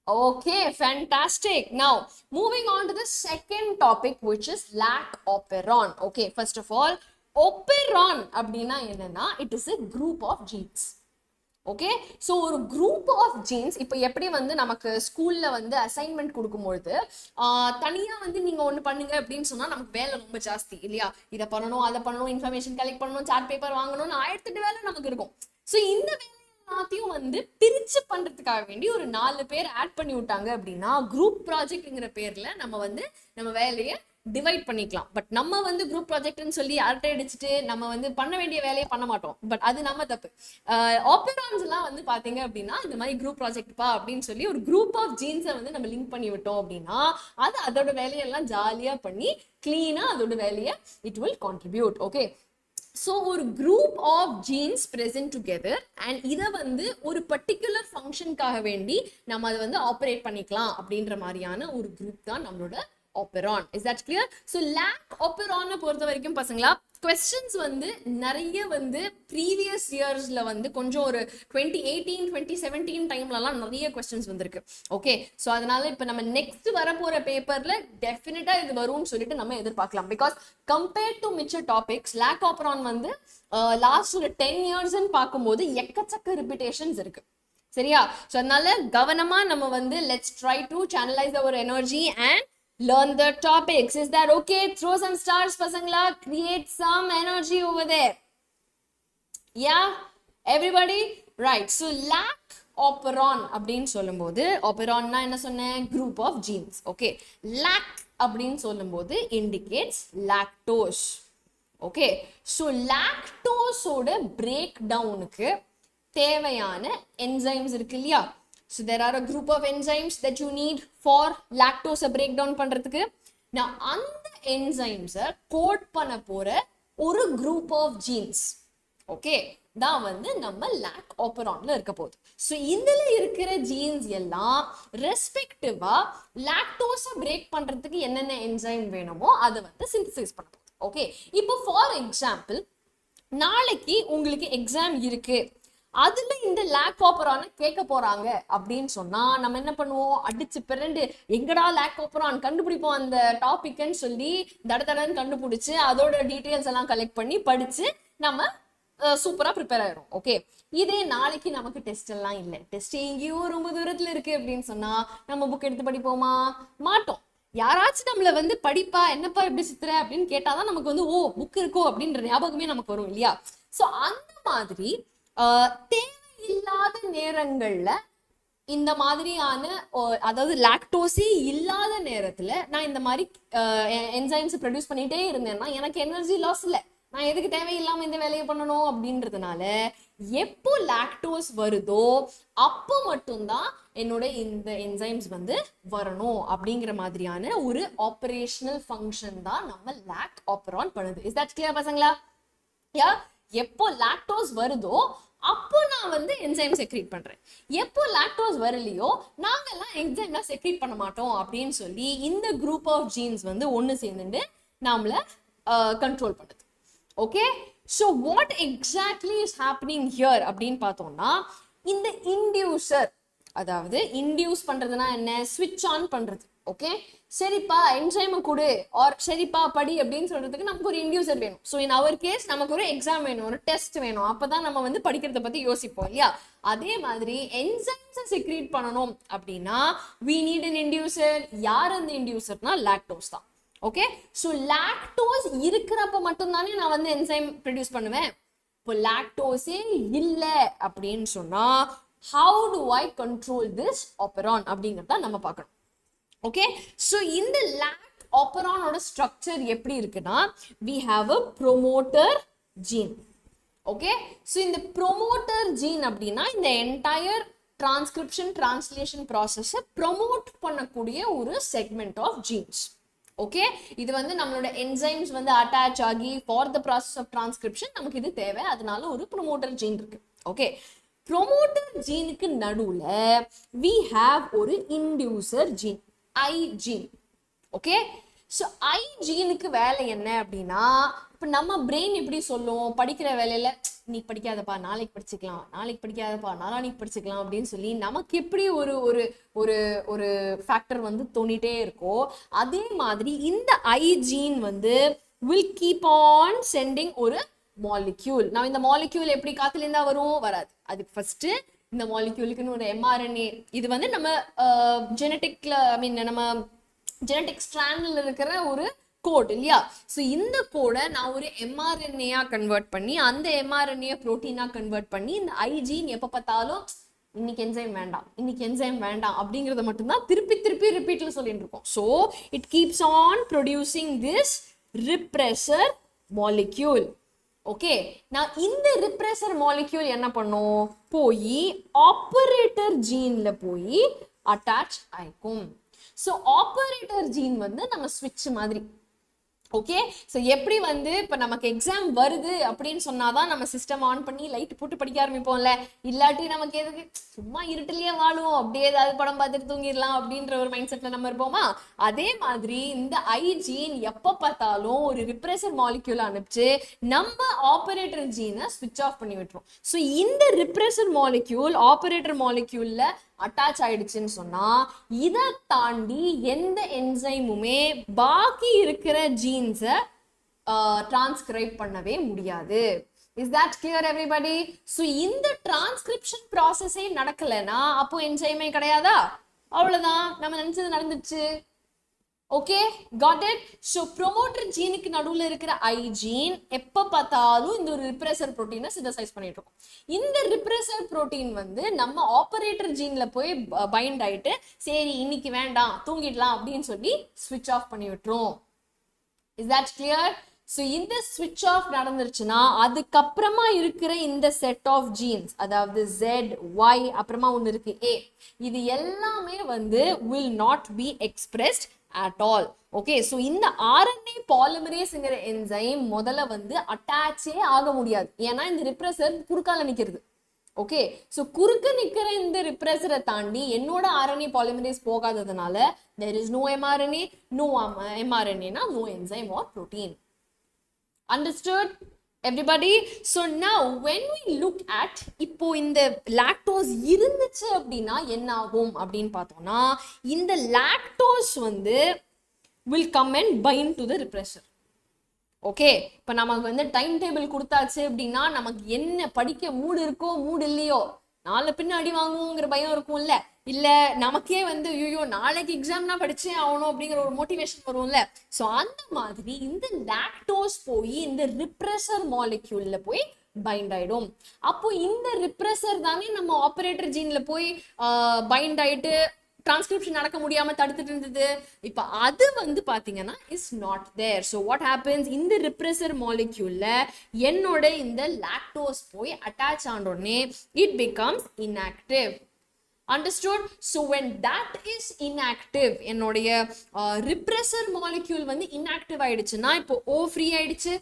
Okay, fantastic. Now, moving on to the second topic, which is lac operon. Okay, first of all, operon அப்படினா என்னன்னா it is a group of genes. Okay, so ஒரு group of genes இப்போ எப்படி வந்து நமக்கு ஸ்கூல்ல வந்து assignment கொடுக்கும்போது தனியா வந்து நீங்க ஒன்று பண்ணுங்க அப்படின்னு சொன்னா நமக்கு வேலை ரொம்ப ஜாஸ்தி இல்லையா? இதை பண்ணணும், அதை பண்ணணும், இன்ஃபர்மேஷன் கலெக்ட் பண்ணணும், சார்ட் பேப்பர் வாங்கணும்னு 1008 வேலை நமக்கு இருக்கும். ஸோ இந்த வேலை எல்லாத்தையும் வந்து பிரிச்சு பண்றதுக்காக வேண்டி ஒரு 4 பேர் ஆட் பண்ணி விட்டாங்க அப்படின்னா குரூப் ப்ராஜெக்ட்ங்கிற பேர்ல நம்ம வந்து நம்ம வேலையை டிவைட் பண்ணிக்கலாம். பட் நம்ம வந்து குரூப் ப்ராஜெக்ட்னு சொல்லி அரட்டை அடிச்சுட்டு நம்ம வந்து பண்ண வேண்டிய வேலையை பண்ண மாட்டோம். பட் அது நம்ம தப்பு. ஆப்பரான்ஸ் எல்லாம் வந்து பாத்தீங்க அப்படின்னா இந்த மாதிரி குரூப் ப்ராஜெக்ட்பா அப்படின்னு சொல்லி ஒரு குரூப் ஆஃப் ஜீன்ஸை வந்து நம்ம லிங்க் பண்ணி விட்டோம் அப்படின்னா அது அதோட வேலையெல்லாம் ஜாலியா பண்ணி கிளீனா அதோட வேலையை it will contribute. Okay, so ஒரு group of genes present together and இதை வந்து ஒரு பர்டிகுலர் ஃபங்க்ஷனுக்காக வேண்டி நம்ம அதை வந்து ஆப்ரேட் பண்ணிக்கலாம் அப்படின்ற மாதிரியான ஒரு குரூப் தான் நம்மளோட operon. Is that clear? So lac operon பொறுத்த வரைக்கும் பசங்களா questions வந்து நிறைய வந்து previous yearsல வந்து கொஞ்சம் ஒரு 2018 2017 டைம்லலாம் நிறைய questions வந்திருக்கு. ஓகே, ஸோ அதனால இப்போ நம்ம நெக்ஸ்ட் வரப்போற பேப்பர்ல டெஃபினட்டா இது வரும்னு சொல்லிட்டு நம்ம எதிர்பார்க்கலாம். Because compared to mixture topics lac operon வந்து லாஸ்ட் ஒரு 10 இயர்ஸ்ன்னு பார்க்கும்போது எக்கச்சக்க ரிப்பீட்டேஷன்ஸ் இருக்கு. சரியா? ஸோ அதனால கவனமா நம்ம வந்து let's try to channelize our energy and learn the topics. Is that okay? Throw some stars pasangla, create some energy over there. Yeah, everybody? Right, so lac operon அப்படினு சொல்லும்போது operon na என்ன சொன்னேன்? Group of genes. Okay, lac அப்படினு சொல்லும்போது indicates lactose. Okay, so lactose ஓட breakdownக்கு தேவையான enzymes இருக்கு இல்லையா? So there are a group of enzymes that you need for lactose breakdown பண்றதுக்கு. Now அந்த enzymes கோட் பண்ண போற ஒரு group of genes, okay, தான் வந்து நம்ம lac operonல இருக்க போகுது. So இதுல இருக்கிற genes எல்லாம் ரெஸ்பெக்டிவா lactose பிரேக் பண்றதுக்கு என்னென்ன enzyme வேணுமோ அதை வந்து சிந்தசைஸ் பண்ண போகுது. ஓகே, இப்போ ஃபார் எக்ஸாம்பிள் நாளைக்கு உங்களுக்கு எக்ஸாம் இருக்கு, அதுல இந்த lac operon கேட்க போறாங்க அப்படின்னு சொன்னா நம்ம என்ன பண்ணுவோம்? அடிச்சு பிறண்டு எங்கடா lac operon கண்டுபிடிப்போம் அந்த டாபிக்னு சொல்லி தடன்னு கண்டுபிடிச்சு அதோட டீடைல்ஸ் எல்லாம் கலெக்ட் பண்ணி படிச்சு நம்ம சூப்பரா ப்ரிப்பேர் ஆயிரும். ஓகே, இதே நாளைக்கு நமக்கு டெஸ்ட் எல்லாம் இல்லை, டெஸ்ட் எங்கேயோ ரொம்ப தூரத்துல இருக்கு அப்படின்னு சொன்னா நம்ம புக் எடுத்து படிப்போமா? மாட்டோம். யாராச்சும் நம்மள வந்து படிப்பா என்னப்பா எப்படி சித்துற அப்படின்னு கேட்டாதான் நமக்கு வந்து ஓ புக் இருக்கோ அப்படின்ற ஞாபகமே நமக்கு வரும் இல்லையா? சோ அந்த மாதிரி தேவையில்லாத நேரங்கள்ல இந்த மாதிரியான அதாவது லாக்டோஸே இல்லாத நேரத்துல நான் இந்த மாதிரி என்சைம்ஸ் ப்ரொடியூஸ் பண்ணிட்டே இருந்தேன்னா எனக்கு எனர்ஜி லாஸ் இல்லை. நான் எதுக்கு தேவையில்லாம இந்த வேலையை பண்ணணும் அப்படின்றதுனால எப்போ லாக்டோஸ் வருதோ அப்போ மட்டும்தான் என்னோட இந்த என்சைம்ஸ் வந்து வரணும் அப்படிங்கிற மாதிரியான ஒரு ஆபரேஷனல் ஃபங்க்ஷன் தான் நம்ம lac operon பண்ணுது. இஸ் தட் கிளியர் பசங்களா? யா, எப்போ லாக்டோஸ் வருதோ அப்போ நான் வந்து என்சைம் செக்ரீட் பண்றேன், எப்போ லாக்டோஸ் வரலையோ நாங்கெல்லாம் என்சைம்லாம் செக்ரீட் பண்ண மாட்டோம் அப்படின்னு சொல்லி இந்த குரூப் ஆஃப் ஜீன்ஸ் வந்து ஒன்று சேர்ந்துட்டு நாமள கண்ட்ரோல் பண்ணுது. Okay, so what exactly is happening here அப்படின்னு பார்த்தோம்னா இந்த இன்டியூசர், அதாவது இன்டியூஸ் பண்றதுனா என்ன? ஸ்விட்ச் ஆன் பண்றது. ஓகே, சரிப்பா என்சைம் கொடு ஆர் சரிப்பா படி அப்படின்னு சொல்றதுக்கு நமக்கு ஒரு இன்டியூசர் வேணும். ஸோ இன் அவர் கேஸ் நமக்கு ஒரு எக்ஸாம் வேணும், ஒரு டெஸ்ட் வேணும், அப்பதான் நம்ம வந்து படிக்கிறத பத்தி யோசிப்போம் இல்லையா? அதே மாதிரி என்சைம்ஸை செக்ரீட் பண்ணணும் அப்படின்னா we need an inducer. யார் அந்த இன்டியூசர்னா லாக்டோஸ் தான். ஓகே, ஸோ லாக்டோஸ் இருக்கிறப்ப மட்டும்தானே நான் வந்து என்சைம் ப்ரொடியூஸ் பண்ணுவேன். இப்போ லாக்டோஸே இல்லை அப்படின்னு சொன்னா how do I control this operon அப்படிங்கிறத நம்ம பார்க்கணும். ஓகே, ஸோ இந்த lac operon ஓட ஸ்ட்ரக்சர் எப்படி இருக்குன்னா we have a promoter gene. Okay, so இந்த promoter gene அப்படின்னா இந்த என்டையர் டிரான்ஸ்கிரிப்ஷன் டிரான்ஸ்லேஷன் ப்ராசஸை ப்ரொமோட் பண்ணக்கூடிய ஒரு செக்மெண்ட் ஆஃப் ஜீன்ஸ். ஓகே, இது வந்து நம்மளோட என்சைம்ஸ் வந்து அட்டாச் ஆகி for the process of transcription நமக்கு இது தேவை. அதனால ஒரு ப்ரோமோட்டர் ஜீன் இருக்கு. ஓகே, ப்ரோமோட்டர் ஜீனுக்கு நடுவுல we have ஒரு inducer gene, I gene. Okay, so I ஜீனுக்கு வேலை என்ன அப்படின்னா, இப்போ நம்ம பிரெயின் எப்படி சொல்லும், படிக்கிற வேலையில நீ படிக்காதப்பா நாளைக்கு படிச்சுக்கலாம், நாளைக்கு படிக்காதப்பா நாளானிக்கு படிச்சுக்கலாம் அப்படின்னு சொல்லி நமக்கு எப்படி ஒரு ஒரு ஒரு ஒரு ஃபேக்டர் வந்து தோணிட்டே இருக்கோ, அதே மாதிரி இந்த ஐ ஜீன் வந்து will keep on sending ஒரு மாலிக்யூல். நான் இந்த மாலிக்யூல் எப்படி காத்துல இருந்தா வரும், வராது. அதுக்கு ஃபர்ஸ்ட் இந்த மாலிக்யூலுக்குன்னு ஒரு mRNA, இது வந்து நம்ம ஜெனட்டிக்ல ஐ மீன் நம்ம ஜெனட்டிக் ஸ்ட்ராண்ட்ல இருக்கிற ஒரு கோட் இல்லையா. ஸோ இந்த கோடை நான் ஒரு mRNA கன்வெர்ட் பண்ணி அந்த mRNA புரோட்டீனா கன்வெர்ட் பண்ணி இந்த ஐஜீன் எப்போ பார்த்தாலும் இன்னைக்கு என்சைம் வேண்டாம், இன்னைக்கு என்சைம் வேண்டாம் அப்படிங்கிறத மட்டும்தான் திருப்பி திருப்பி ரிப்பீட்ல சொல்லிட்டு இருக்கோம். So it keeps on producing this repressor molecule. Okay, நான் இந்த ரிப்ரெசர் மாலிக்யூல் என்ன பண்ணும், போய் ஆப்பரேட்டர் ஜீன்ல போய் அட்டாச் ஆயிக்கும். ஸோ ஆப்பரேட்டர் ஜீன் வந்து நம்ம ஸ்விட்ச் மாதிரி. ஓகே, ஸோ எப்படி வந்து இப்போ நமக்கு எக்ஸாம் வருது அப்படின்னு சொன்னாதான் நம்ம சிஸ்டம் ஆன் பண்ணி லைட் போட்டு படிக்க ஆரம்பிப்போம்ல, இல்லாட்டி நமக்கு எதுக்கு சும்மா இருட்டிலேயே வாழுவோம், அப்படியே ஏதாவது படம் பார்த்துட்டு தூங்கிடலாம் அப்படின்ற ஒரு மைண்ட் செட்ல நம்ம இருப்போமா. அதே மாதிரி இந்த ஐ ஜீன் எப்போ பார்த்தாலும் ஒரு ரிப்ரெசர் மாலிக்யூல் அனுப்பிச்சு நம்ம ஆப்பரேட்டர் ஜீனை ஸ்விட்ச் ஆஃப் பண்ணி விட்டுரும். ஸோ இந்த ரிப்ரெசர் மாலிக்யூல் ஆப்பரேட்டர் மாலிக்யூல்ல அட்டாச் ஆயிடுச்சுன்னு சொன்னா இதை தாண்டி எந்த என்சைமுமே பாக்கி இருக்கிற ஜீன்ஸை டிரான்ஸ்கிரைப் பண்ணவே முடியாது. Is that clear everybody? So இந்த டிரான்ஸ்கிரிப்ஷன் ப்ராசஸே நடக்கலைன்னா அப்போ என்சைமே கிடையாதா? அவ்வளவுதான், நம்ம நினைச்சது நடந்துச்சு. Okay, got it? So promoter ஜீனுக்கு நடுவில் இருக்கிற ஐ ஜீன் எப்போ பார்த்தாலும் இந்த ஒரு ரிப்ரெசர் ப்ரோட்டீனை சிந்தசைஸ் பண்ணிட்டு இருக்கோம். இந்த ரிப்ரெசர் ப்ரோட்டீன் வந்து நம்ம ஆப்பரேட்டர் ஜீன்ல போய் பைண்ட் ஆயிட்டு சரி இன்னைக்கு வேண்டாம் தூங்கிடலாம் அப்படின்னு சொல்லி ஸ்விட்ச் ஆஃப் பண்ணி விட்டுரும். Is that clear? ஸோ இந்த ஸ்விட்ச் ஆஃப் நடந்துருச்சுன்னா அதுக்கப்புறமா இருக்கிற இந்த செட் ஆஃப் ஜீன்ஸ், அதாவது Z, Y, அப்புறமா ஒன்று இருக்கு A, இது எல்லாமே வந்து will not be expressed at all. Okay, so இந்த RNA பாலிமரேஸ்ங்கிற என்சைம் முதல்ல வந்து அட்டாச்சே ஆக முடியாது. ஏன்னா இந்த ரிப்ரெசர் குறுக்கால நிற்கிறது. ஓகே, ஸோ குறுக்க நிற்கிற இந்த ரிப்ரெசரை தாண்டி என்னோட RNA பாலிமரேஸ் போகாததுனால there is no mRNA, no mRNA னா no enzyme or protein. Understood everybody? So now when we look at இப்போ இந்த லாக்டோஸ் இருந்துச்சு அப்படின்னா என்ன ஆகும் அப்படின்னு பார்த்தோம்னா இந்த லாக்டோஸ் வந்து will come and bind to the repressor. Okay, இப்போ நமக்கு வந்து டைம் டேபிள் கொடுத்தாச்சு அப்படின்னா நமக்கு என்ன படிக்க மூடு இருக்கோ மூடு இல்லையோ நாளை பின்ன அடி வாங்குவோங்கிற பயம் இருக்கும்ல, இல்ல நமக்கே வந்து ஐயோ நாளைக்கு எக்ஸாம்னா படிச்சே ஆகணும் அப்படிங்கிற ஒரு மோட்டிவேஷன் வரும்ல. ஸோ அந்த மாதிரி இந்த லாக்டோஸ் போய் இந்த ரிப்ரெசர் மாலிக்யூல்ல போய் பைண்ட் ஆயிடும். அப்போ இந்த ரிப்ரெசர் தானே நம்ம ஆப்பரேட்டர் ஜீன்ல போய் பைண்ட் ஆயிட்டு டிரான்ஸ்கிரிப்ஷன் நடக்க முடியாம தடுத்துட்டு இருந்தது. இப்ப அது வந்து பாத்தீங்கன்னா is not there. So what happens, இந்த ரிப்ரெசர் மாலிக்யூல்ல என்னோட இந்த லாக்டோஸ் போய் அட்டாச் ஆன உடனே it becomes inactive. Understood? So when that is inactive, என்னோடைய repressor molecule வந்து inactive ஆயிடுச்சுன்னா இப்போ O free ஆயிடுச்சு.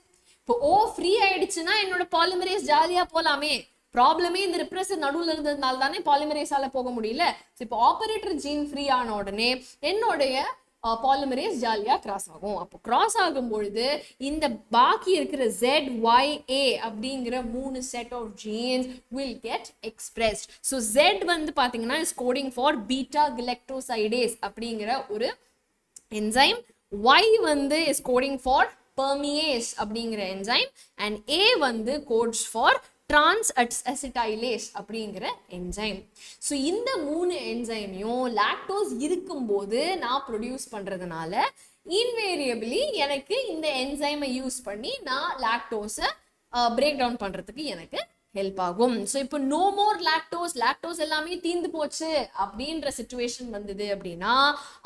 இப்போ O free ஆயிடுச்சுன்னா என்னோட polymerase ஜாலியா போலாமே. ப்ராப்ளமே இந்த ரிப்ரெசர் நடுவில் இருந்ததுனால தானே பாலிமரேஸால போக முடியல. இப்போ ஆப்பரேட்டர் ஜீன் ஃப்ரீ ஆன உடனே என்னுடைய பாலிமரேஸ் ஜாலியா கிராஸ் ஆகும். அப்போ கிராஸ் ஆகும் பொழுது இந்த பாக்கி இருக்கிற ZYA அப்படிங்கிற 3 set of genes will get expressed. So Z வந்து பாத்தீங்கன்னா is coding for beta galactosidase அப்படிங்கிற ஒரு என்சைம். Y வந்து இஸ் கோடிங் ஃபார் பெர்மியேஸ் அப்படிங்கிற என்சைம். அண்ட் A வந்து கோட்ஸ் ஃபார் trans acetylase அப்படிங்கிற என்சைம். ஸோ இந்த 3 என்சைமையும் லாக்டோஸ் இருக்கும்போது நான் ப்ரொடியூஸ் பண்றதுனால இன்வேரியபிளி எனக்கு இந்த என்சைமை யூஸ் பண்ணி நான் லாக்டோஸை பிரேக் டவுன் பண்றதுக்கு எனக்கு ஹெல்ப் ஆகும். ஸோ இப்போ நோ மோர் லாக்டோஸ் எல்லாமே தீந்து போச்சு அப்படின்ற சிச்சுவேஷன் வந்தது அப்படின்னா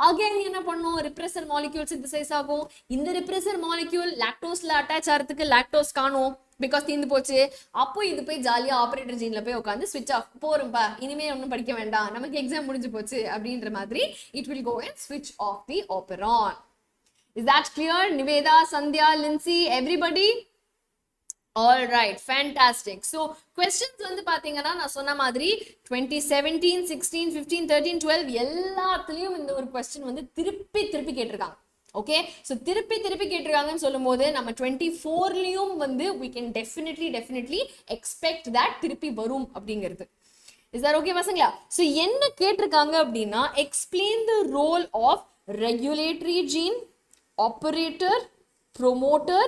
அகைன் என்ன பண்ணும், ரிப்ரெசர் மாலிக்யூல் சிந்தசைஸ் ஆகும். இந்த ரிப்ரெசர் மாலிக்யூல் லாக்டோஸ்ல அட்டாச் ஆகிறதுக்கு லாக்டோஸ் காணும், பிகாஸ் தீந்து போச்சு. அப்போ இது போய் ஜாலியா ஆப்பரேட்டர் ஜீன்ல போய் உட்காந்து ஸ்விட்ச் ஆஃப், போறோம்பா இனிமே ஒன்றும் படிக்க வேண்டாம் நமக்கு எக்ஸாம் முடிஞ்சு போச்சு அப்படின்ற மாதிரி இட் வில் கோ அண்ட் ஸ்விட்ச் off the operon. Is that clear? Niveda, Sandhya, Lindsay, everybody? All right, fantastic. So questions வந்து பாத்தீங்கன்னா நான் சொன்ன மாதிரி 2017, 16, 15, 13, 12 எல்லாத்துலயும் இந்த ஒரு question வந்து திருப்பி கேட்டிருக்காங்க. ஓகே, ஸோ திருப்பி கேட்டிருக்காங்கன்னு சொல்லும் போது நம்ம 24லயும் வந்து we can definitely expect that திருப்பி வரும் அப்படிங்கிறது. Is that okay பசங்களா? ஸோ என்ன கேட்டிருக்காங்க அப்படின்னா explain the role of regulatory gene, operator, promoter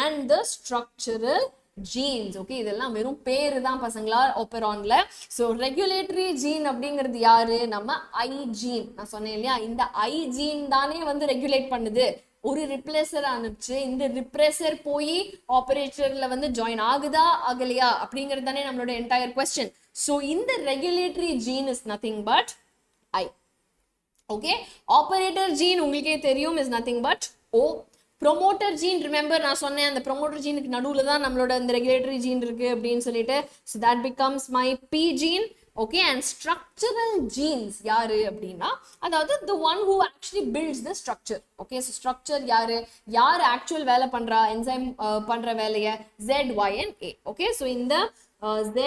and the structural genes. Okay, இதெல்லாம் வெறும் பேரு தான் பசங்களா operonல. So regulatory gene அப்படிங்கிறது யாரு? நம்ம I gene. நான் சொன்னேன் இல்லையா, இந்த I gene தானே வந்து ரெகுலேட் பண்ணுது. ஒரு ரிப்ளேசர் அனுப்பிச்சு இந்த ரிப்ரேசர் போய் ஆபரேட்டர்ல வந்து ஜாயின் ஆகுதா ஆகலையா அப்படிங்கிறது தானே நம்மளோட என்டையர் கொஸ்டின். ஸோ இந்த regulatory gene is nothing but I. Okay, operator gene உங்களுக்கே தெரியும் is nothing but O. Promoter gene remember நான் சொன்னேன் அந்த ப்ரொமோட்டர் ஜீனுக்கு நடுவில் தான் நம்மளோட இந்த ரெகுலேட்டரி ஜீன் இருக்கு அப்படின்னு சொல்லிட்டு. So that becomes my P gene. Okay, and structural genes யாரு அப்படின்னா அதாவது the one who actually builds the structure. Okay, so structure யார் ஆக்சுவல் வேலை பண்றா, என்சைம் பண்ற வேலையை Z, Y and A. Okay, so இந்த Z,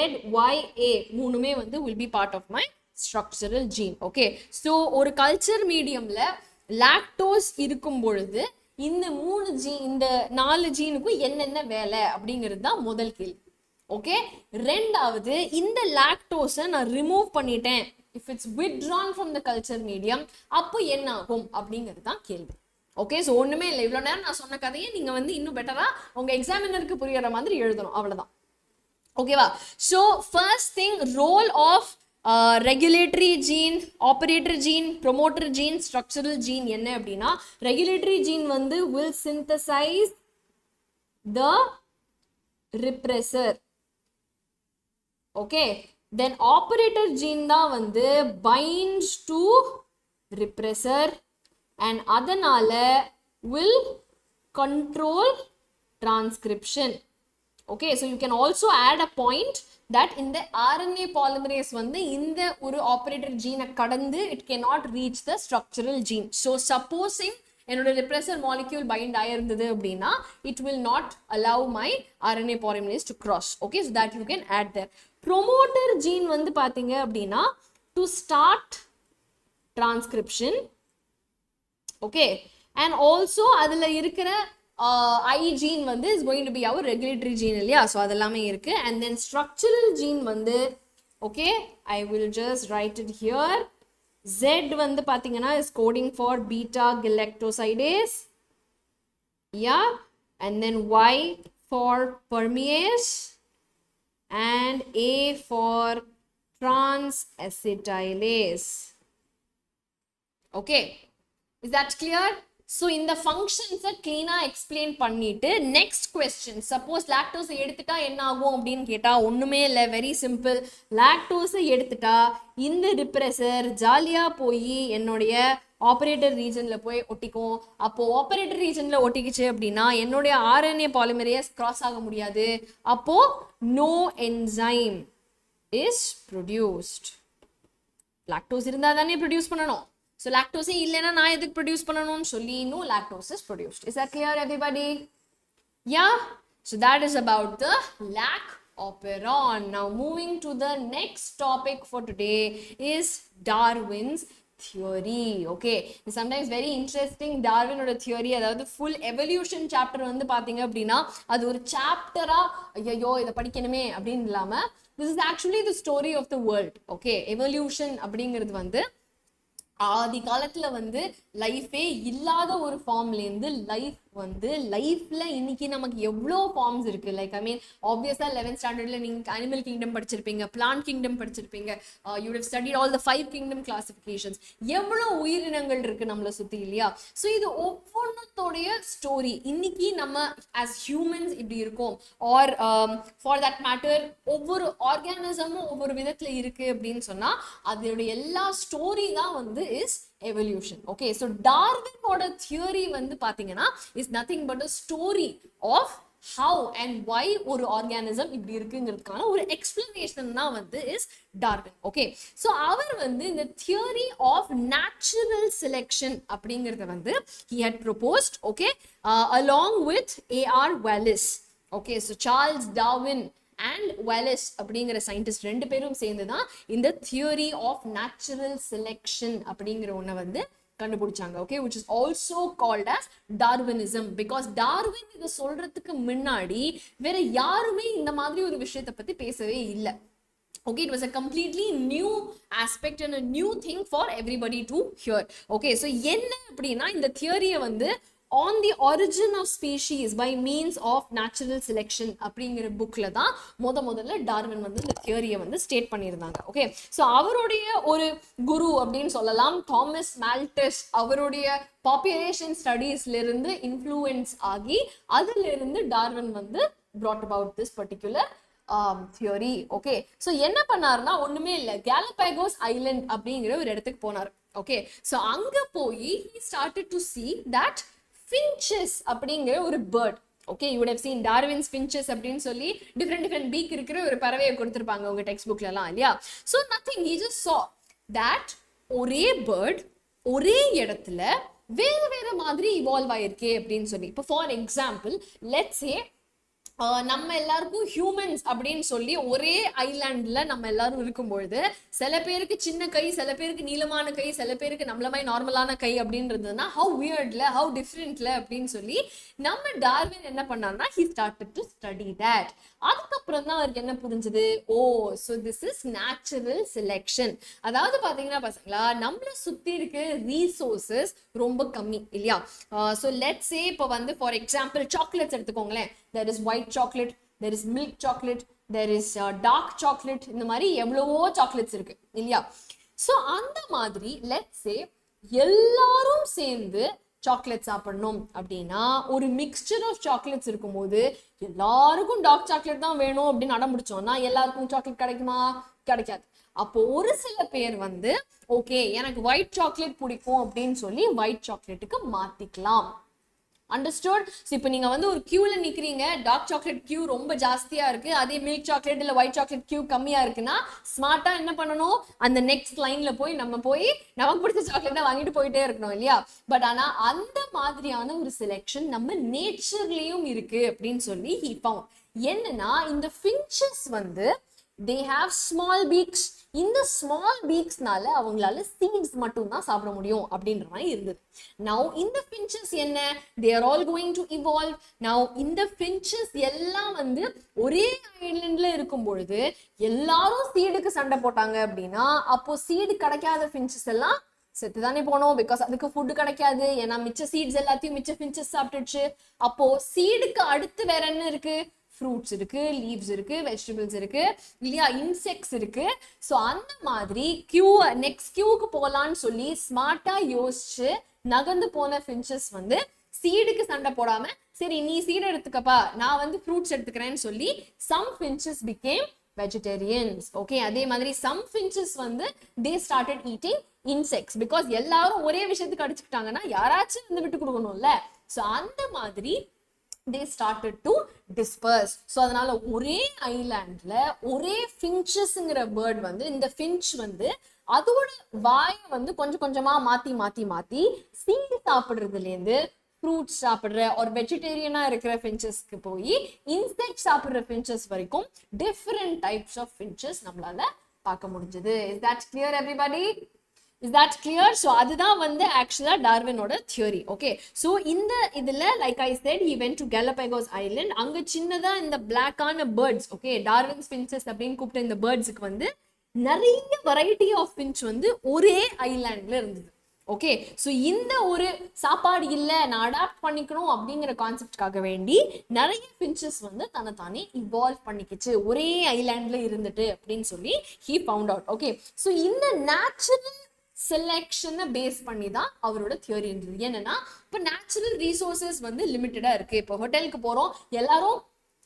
Y, A மூணுமே வந்து will be part of my structural gene. Okay, so ஒரு கல்ச்சர் மீடியம்ல லாக்டோஸ் இருக்கும் பொழுது இந்த 4 ஜீனுக்கும் என்னென்ன வேலை அப்படிங்கிறது தான் முதல் கேள்வி. ஓகே, ரெண்டாவது இந்த லாக்டோஸை நான் ரிமூவ் பண்ணிட்டேன், if it's withdrawn from the culture medium அப்போ என்ன ஆகும் அப்படிங்கிறது தான் கேள்வி. ஓகே, ஸோ ஒண்ணுமே இல்லை, இவ்வளோ நேரம் நான் சொன்ன கதையை நீங்க வந்து இன்னும் பெட்டரா உங்க எக்ஸாமினருக்கு புரியுற மாதிரி எழுதணும், அவ்வளவுதான். ஓகேவா? So first thing, role of regulatory gene, operator gene, promoter gene, structural gene என்ன அப்படின்னா ரெகுலேட்டரி ஜீன் வந்து will synthesize the repressor. Okay, then operator gene தான் வந்து binds to repressor and அதனால will control transcription. Okay, so you can also add a point that in the RNA polymerase வந்து இந்த ஒரு operator gene கடந்து it cannot reach the structural gene. So supposing என்னோட repressor molecule bind ஆயிருந்தது அப்படின்னா it will not allow my RNA polymerase to cross. Okay, so that you can add there. Promoter gene வந்து பாத்தீங்க அப்படின்னா to start transcription. Okay, and also அதுல இருக்கிற I gene வந்து is going to be our regulatory gene இல்லையா, so அதெல்லாமே இருக்கு. And then structural gene வந்து okay, I will just write it here. Z வந்து பாத்தீங்கன்னா is coding for beta galactosidase, yeah, and then Y for permease and A for trans-acetylase. Okay, is that clear? So இந்த functions clean-ஆ explain பண்ணிட்டு next question, suppose lactose எடுத்துட்டா என்ன ஆகும் அப்படின்னு கேட்டா ஒண்ணுமே இல்லை, very simple. lactose எடுத்துட்டா இந்த repressor ஜாலியா போய் என்னுடைய ஆபரேட்டர் ரீஜன்ல போய் ஒட்டிக்கும். அப்போ ஆபரேட்டர் ரீஜன்ல ஒட்டிக்கிச்சு அப்படின்னா என்னுடைய RNA polymerase கிராஸ் ஆக முடியாது. அப்போ no enzyme is produced. lactose இருந்தா தானே ப்ரொடியூஸ் பண்ணணும். So lactose இல்லைன்னா நான் எதுக்கு ப்ரொடியூஸ் பண்ணணும்னு சொல்லி no lactose is produced. Is that clear everybody? Yeah, so that is about the lac operon. Now moving to the next topic for today is Darwin's theory. Okay, it's sometimes very interesting. Darwin oda theory அதாவது full evolution chapter வந்து பாத்தீங்க அப்படின்னா அது ஒரு சாப்டரா ஐயோ இதை படிக்கணுமே அப்படின்னு இல்லாம this is actually the story of the world. Okay, evolution அப்படிங்கிறது வந்து ஆதி காலத்துல வந்து லைஃபே இல்லாத ஒரு ஃபார்ம்ல இருந்து லைஃப் வந்து லைஃப்ல இன்னைக்கு நமக்கு எவ்வளோ ஃபார்ம்ஸ் இருக்கு. லைக் ஐ மீன் ஆப்வியஸா 11th ஸ்டாண்டர்ட்ல நீங்க அனிமல் கிங்டம் படிச்சிருப்பீங்க, பிளான்ட் கிங்டம் படிச்சிருப்பீங்க, you have studied all the 5 kingdom classifications. எவ்வளோ உயிரினங்கள் இருக்கு நம்மளை சுத்தி இல்லையா? ஸோ இது ஒவ்வொன்றத்தோடைய ஸ்டோரி இன்னைக்கு நம்ம ஆஸ் ஹியூமன்ஸ் இப்படி இருக்கோம், ஆர் ஃபார் தட் மேட்டர் ஒவ்வொரு ஆர்கானிசமும் ஒவ்வொரு விதத்துல இருக்கு அப்படின்னு சொன்னா அதோட எல்லா ஸ்டோரி தான் வந்து is evolution. Okay, so Darwin oda theory வந்து பாத்தீங்கன்னா is nothing but a story of how and why ஒரு organism இப்படி இருக்குங்கிறதுக்கான ஒரு explanation தான் வந்து is Darwin. Okay, so அவர் வந்து இந்த theory of natural selection அப்படிங்கறத வந்து he had proposed, okay, along with A.R. Wallace. Okay, so Charles Darwin and Wallace அப்படிங்கிற சயின்டிஸ்ட் ரெண்டு பேரும் சேர்ந்து தான் இந்த தியரி ஆஃப் நேச்சுரல் செலெக்ஷன் அப்படிங்கிற ஒன்றை வந்து கண்டுபிடிச்சாங்க. Okay, which is also called as Darwinism, because Darwin இதை சொல்றதுக்கு முன்னாடி வேற யாருமே இந்த மாதிரி ஒரு விஷயத்தை பத்தி பேசவே இல்லை. Okay, it was a completely new aspect and a new thing for everybody to hear. Okay, so என்ன அப்படின்னா இந்த தியரியை வந்து on the origin of species by means of natural selection அப்படிங்கிற புக்ல தான் முதல்ல டார்வின் வந்து இந்த தியரியை வந்து ஸ்டேட் பண்ணியிருந்தாங்க. ஓகே, ஸோ அவருடைய ஒரு குரு அப்படின்னு சொல்லலாம் தாமஸ் மால்டஸ். அவருடைய பாப்புலேஷன் ஸ்டடீஸ்ல இருந்து இன்ஃப்ளூயன்ஸ் ஆகி அதுல இருந்து டார்வின் வந்து brought about this particular theory. Okay, so என்ன பண்ணாருன்னா ஒண்ணுமே இல்லை, கேலபேகோஸ் ஐலண்ட் அப்படிங்கிற ஒரு இடத்துக்கு போனார். ஓகே, ஸோ அங்க போய் he started to see that finches அப்படிங்கிற ஒரு bird. Okay, you would have seen Darwin's finches அப்படின்னு சொல்லி different beak இருக்கிற ஒரு பறவையை கொடுத்திருப்பாங்க உங்க டெக்ஸ்ட் புக்ல எல்லாம் இல்லையா. so nothing, he just saw that ஒரே பேர்ட் ஒரே இடத்துல வேற மாதிரி இவால்வ் ஆயிருக்கே அப்படின்னு சொல்லி. இப்போ ஃபார் எக்ஸாம்பிள் லெட்ஸ் சே நம்ம எல்லாருக்கும் ஹியூமன்ஸ் அப்படின்னு சொல்லி ஒரே ஐலாண்ட்ல நம்ம எல்லாரும் இருக்கும்பொழுது சில பேருக்கு சின்ன கை, சில பேருக்கு நீளமான கை, சில பேருக்கு நம்மள மாதிரி நார்மலான கை அப்படின்றதுன்னா ஹவு வியர்ட்ல, ஹவு டிஃப்ரெண்ட்ல அப்படின்னு சொல்லி நம்ம டார்வின் என்ன பண்ணார்னா he started to study that. அதுக்கப்புறம் தான் அவருக்கு என்ன புரிஞ்சது, ஓ so this is natural selection. அதாவது பாத்தீங்கன்னா பசங்களா நம்மள சுத்தி இருக்க ரீசோர்சஸ் ரொம்ப கம்மி இல்லையா. so let's say இப்போ வந்து ஃபார் எக்ஸாம்பிள் சாக்லேட்ஸ் எடுத்துக்கோங்களேன். there is white chocolate, there is milk chocolate, there is dark chocolate, இந்த மாதிரி எவ்வளவோ சாக்லேட்ஸ் இருக்கு இல்லையா. சோ அந்த மாதிரி let's say எல்லாரும் சேர்ந்து சாக்லேட் சாப்பிடணும் அப்படின்னா ஒரு மிக்சர் ஆஃப் சாக்லேட்ஸ் இருக்கும்போது எல்லாருக்கும் டார்க் சாக்லேட் தான் வேணும் அப்படின்னு அடம் பிடிச்சோம்னா எல்லாருக்கும் சாக்லேட் கிடைக்குமா? கிடைக்காது. அப்போ ஒரு சில பேர் வந்து ஓகே எனக்கு ஒயிட் சாக்லேட் பிடிக்கும் அப்படின்னு சொல்லி ஒயிட் சாக்லேட்டுக்கு மாத்திக்கலாம். அண்டர்ஸ்டுட்? ஸோ இப்போ நீங்கள் வந்து ஒரு கியூல நிற்கிறீங்க, டார்க் சாக்லேட் கியூ ரொம்ப ஜாஸ்தியாக இருக்குது, அதே மில்க் சாக்லேட் இல்லை ஒயிட் சாக்லேட் கியூ கம்மியாக இருக்குன்னா ஸ்மார்ட்டாக என்ன பண்ணணும், அந்த நெக்ஸ்ட் லைனில் போய் நமக்கு பிடிச்ச சாக்லேட்டை வாங்கிட்டு போயிட்டே இருக்கணும் இல்லையா. பட் ஆனால் அந்த மாதிரியான ஒரு செலெக்ஷன் நம்ம நேச்சர்லேயும் இருக்குது அப்படின்னு சொல்லி he found. என்னன்னா இந்த ஃபின்ச்சஸ் வந்து they have small beaks. இந்த small beaksனால அவங்களால seeds மட்டும் தான் சாப்பிட முடியும் அப்படின்ற மாதிரி இருந்தது. now இந்த finches என்ன, they are all going to evolve. now இந்த finches எல்லாம் வந்து ஒரே ஐலண்ட்ல இருக்கும் பொழுது எல்லாரும் சீடுக்கு சண்டை போட்டாங்க அப்படின்னா அப்போ சீடு கிடைக்காத finches எல்லாம் செத்து தானே போனோம். பிகாஸ் அதுக்கு ஃபுட்டு கிடைக்காது, ஏன்னா மிச்ச சீட்ஸ் எல்லாத்தையும் மிச்ச ஃபின்ச்சஸ் சாப்பிட்டுச்சு. அப்போ சீடுக்கு அடுத்து வேற என்ன இருக்கு, ஃப்ரூட்ஸ் இருக்கு, லீவ்ஸ் இருக்கு, வெஜிடபிள்ஸ் இருக்கு இல்லையா, இன்செக்ட்ஸ் இருக்கு. ஸோ அந்த மாதிரி நெக்ஸ்ட் கியூக்கு போகலான்னு சொல்லி ஸ்மார்ட்டா யோசிச்சு நகர்ந்து போன ஃபின்ச்சஸ் வந்து சீடுக்கு சண்டை போடாம சரி நீ சீடு எடுத்துக்கப்பா நான் வந்து ஃப்ரூட்ஸ் எடுத்துக்கிறேன்னு சொல்லி some finches became vegetarians. Okay, அதே மாதிரி some finches வந்து they started eating insects because எல்லாரும் ஒரே விஷயத்துக்கு அடிச்சுக்கிட்டாங்கன்னா யாராச்சும் வந்து விட்டு கொடுக்கணும்ல. ஸோ அந்த மாதிரி they started to disperse. So அதனால ஒரே ஐலாண்ட்ல ஒரே ஃபின்ச்சஸ்ங்கிற பேர்ட் வந்து இந்த ஃபின்ச் வந்து அதோட வாயை வந்து கொஞ்சம் கொஞ்சமா மாத்தி சீடு சாப்பிடுறதுலேருந்து ஃப்ரூட்ஸ் சாப்பிடுற ஒரு வெஜிடேரியனா இருக்கிற ஃபின்ச்சஸ்க்கு போய் இன்செக்ட் சாப்பிடுற ஃபின்ச்சஸ் வரைக்கும் டிஃப்ரெண்ட் டைப்ஸ் ஆஃப் ஃபின்ச்சஸ் நம்மளால பார்க்க முடிஞ்சது. Is that clear everybody? Is that clear? So அதுதான் வந்து ஆக்சுவலா டார்வினோட தியரி. ஓகே, ஸோ இந்த இதுல like I set he went to Galapagos Island. அங்க சின்னதா இந்த பிளாக்கான பேர்ட்ஸ், ஓகே டார்வின்ஸ் ஃபின்ச்சஸ் அப்படின்னு கூப்பிட்ட இந்த பேர்ட்ஸுக்கு வந்து நிறைய வெரைட்டி ஆஃப் ஃபின்ச் வந்து ஒரே ஐலாண்ட்ல இருந்தது. ஓகே, ஸோ இந்த ஒரு சாப்பாடு இல்லை நான் அடாப்ட் பண்ணிக்கணும் அப்படிங்கிற கான்செப்டுக்காக வேண்டி நிறைய ஃபின்ச்சஸ் வந்து தன்னைத்தானே இவால்வ் பண்ணிக்கிச்சு ஒரே ஐலாண்ட்ல இருந்துட்டு அப்படின்னு சொல்லி he found out. Okay, so இந்த நேச்சுரல் செலெக்ஷனை பேஸ் பண்ணி தான் அவரோட தியரி இருந்தது. என்னன்னா இப்போ நேச்சுரல் ரிசோர்சஸ் வந்து லிமிட்டடா இருக்கு. இப்போ ஹோட்டலுக்கு போறோம், எல்லாரும்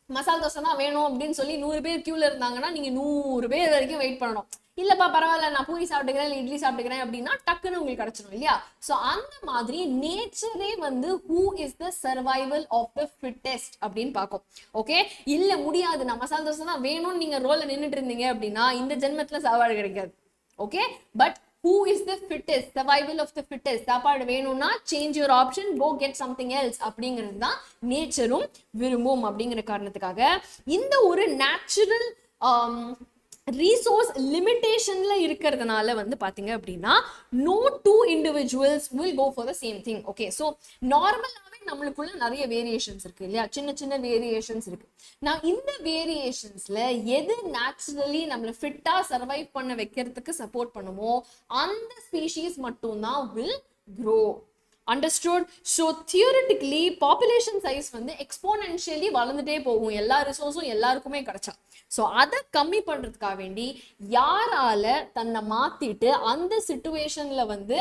மசாலா தோசை தான் வேணும் அப்படின்னு சொல்லி 100 பேர் கியூல இருந்தாங்கன்னா நீங்க 100 பேர் வரைக்கும் வெயிட் பண்ணணும். இல்லப்பா பரவாயில்ல நான் பூரி சாப்பிட்டுக்கிறேன் இல்லை இட்லி சாப்பிட்டுக்கிறேன் அப்படின்னா டக்குன்னு உங்களுக்கு கிடைச்சிடும் இல்லையா. ஸோ அந்த மாதிரி நேச்சரே வந்து who is the survival of the fittest அப்படின்னு பார்க்கும். ஓகே, இல்ல முடியாது நான் மசாலா தோசை தான் வேணும்னு நீங்க ரோல்ல நின்றுட்டு இருந்தீங்க அப்படின்னா இந்த ஜென்மத்துல சாப்பாடு கிடைக்காது. Okay, but who is the fittest, survival of the fittest, சாப்பாடு வேணும்னா change your option, go get something else அப்படிங்கிறது தான் நேச்சரும் விரும்பும். அப்படிங்கிற காரணத்துக்காக இந்த ஒரு நேச்சுரல் resource limitationல இருக்கிறதுனால வந்து பாத்தீங்க அப்படின்னா no two individuals will go for the same thing. Okay, so நார்மலாவே நம்மளுக்குள்ள நிறைய வேரியேஷன்ஸ் இருக்கு இல்லையா, சின்ன சின்ன வேரியேஷன்ஸ் இருக்கு. நான் இந்த வேரியேஷன்ஸ்ல எது நேச்சுரலி நம்மள ஃபிட்டா சர்வைவ் பண்ண வைக்கிறதுக்கு சப்போர்ட் பண்ணுமோ அந்த ஸ்பீஷீஸ் மட்டும்தான் will grow. Understood? So theoretically population size வந்து exponentially வளர்ந்துட்டே போகும் எல்லா ரிசோர்ஸும் எல்லாருக்குமே கிடைச்சா. ஸோ அதை கம்மி பண்றதுக்காக வேண்டி யாரால தன்னை மாத்திட்டு அந்த சிச்சுவேஷன்ல வந்து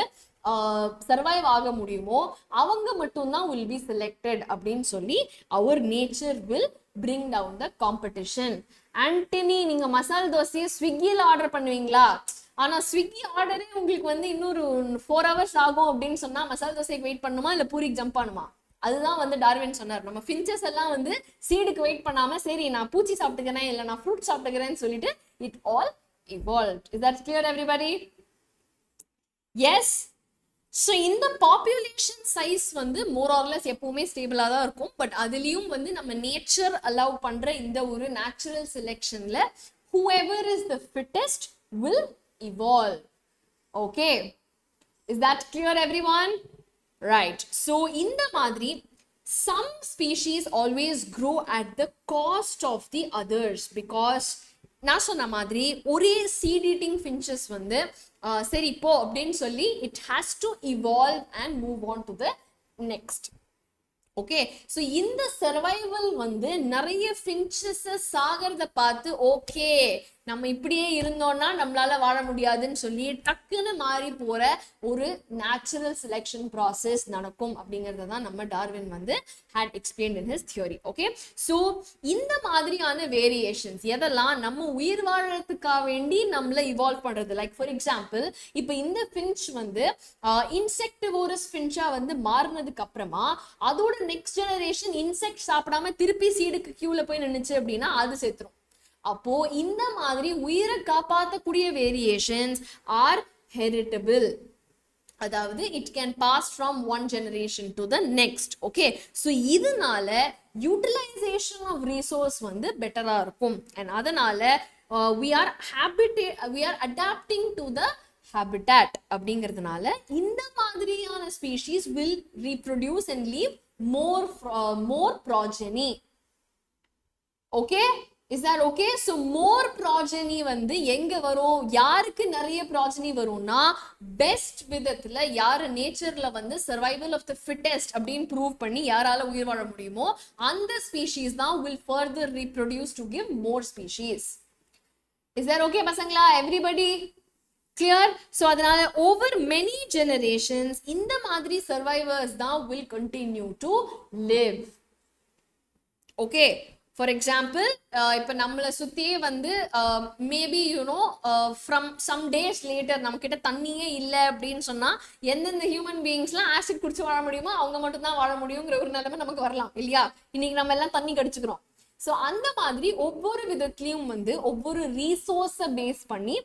சர்வைவ் ஆக முடியுமோ அவங்க மட்டும்தான் will be selected அப்படின்னு சொல்லி our nature will bring down the competition. Antony நீங்க மசாலா தோசையை ஸ்விக்கியில ஆர்டர் பண்ணுவீங்களா? ஆனா ஸ்விக்கி ஆர்டரே உங்களுக்கு வந்து இன்னொரு 4 hours ஆகும் அப்படின்னு சொன்னா மசாலா தோசைக்கு வெயிட் பண்ணுமா இல்ல பூரிக்கு ஜம்ப் பண்ணுமா? அதுதான் வந்து டார்வின் சொன்னார். நம்ம ஃபின்ச்சஸ் எல்லாம் வந்து சீடுக்கு வெயிட் பண்ணாம சரி நான் பூச்சி சாப்பிட்டுக்கிறேன் இல்ல நான் ஃப்ரூட் சாப்பிட்டுக்கிறேன்னு சொல்லிட்டு it all evolved. Is that clear everybody? Yes. So இந்த பாப்புலேஷன் சைஸ் வந்து மோர் ஆர்லெஸ் எப்பவுமே ஸ்டேபிளா தான் இருக்கும். பட் அதுலயும் வந்து நம்ம நேச்சர் அலோவ் பண்ற இந்த ஒரு natural செலெக்ஷன்ல whoever is the fittest will evolve. Okay, is that clear everyone? Right. So இந்த மாதிரி some species always grow at the cost of the others because நான் சொன்ன மாதிரி ஒரே சீட் ஈட்டிங் ஃபின்ச்சஸ் வந்து சரி இப்போ அப்படின்னு சொல்லி it has to evolve and move on to the next. Okay, so இந்த சர்வைவல் வந்து நிறைய ஃபின்ச்சஸ் சாகிறத பார்த்து ஓகே நம்ம இப்படியே இருந்தோம்னா நம்மளால வாழ முடியாதுன்னு சொல்லி டக்குன்னு மாறி போற ஒரு நேச்சுரல் செலெக்ஷன் ப்ராசஸ் நடக்கும் அப்படிங்கறத தான் நம்ம டார்வின் வந்து had explained in his theory. Okay, so இந்த மாதிரியான வேரியேஷன்ஸ் எதெல்லாம் நம்ம உயிர் வாழறதுக்காக வேண்டி நம்மள இவால்வ் பண்றது. லைக் ஃபார் எக்ஸாம்பிள் இப்போ இந்த ஃபின்ச் வந்து இன்செக்டிவோரஸ் ஃபின்ச்சா வந்து மாறினதுக்கு அப்புறமா அதோட நெக்ஸ்ட் ஜெனரேஷன் இன்செக்ட் சாப்பிடாம திருப்பி சீடுக்கு கியூல போய் நின்னுச்சு அப்படின்னா அது சேர்த்துரும். அப்போ இந்த மாதிரி உயிரை காப்பாற்றக்கூடிய வேரியேஷன்ஸ் ஆர் ஹெரிட்டபிள், அதாவது it can pass from one generation to the next. Okay, so இதனால யூட்டிலைசேஷன் ஆஃப் ரிசோர்ஸ் வந்து பெட்டரா இருக்கும். அண்ட் அதனால we are adapting to the habitat அப்படிங்கிறதுனால இந்த மாதிரியான species will reproduce and leave more progeny. Okay, is that okay? So more progeny வந்து எங்க வரும், யாருக்கு நிறைய progeny வரும்னா பெஸ்ட் விதத்துல யாரு நேச்சர்ல வந்து survival of the fittest அப்படின்னு ப்ரூவ் பண்ணி யாரால உயிர் வாழ முடியுமோ அந்த ஸ்பீஷீஸ் தான் will further reproduce to give more species. Is that okay பசங்களா? Everybody clear? So அதனால over many generations இந்த மாதிரி survivors தான் will continue to live. Okay, for example இப்ப நம்மள சுத்தியே வந்து maybe from some days later நம்ம கிட்ட தண்ணியே இல்லை அப்படின்னு சொன்னா எந்தெந்த ஹியூமன் பீயிங்ஸ்லாம் ஆசிட் குடிச்சு வாழ முடியுமோ அவங்க மட்டும் தான் வாழ முடியுங்கிற ஒரு நிலைமை நமக்கு வரலாம் இல்லையா? இன்னைக்கு நம்ம எல்லாம் தண்ணி கடிச்சுக்கிறோம். ஸோ அந்த மாதிரி ஒவ்வொரு விதத்துலயும் வந்து ஒவ்வொரு ரீசோர்ஸை பேஸ் பண்ணி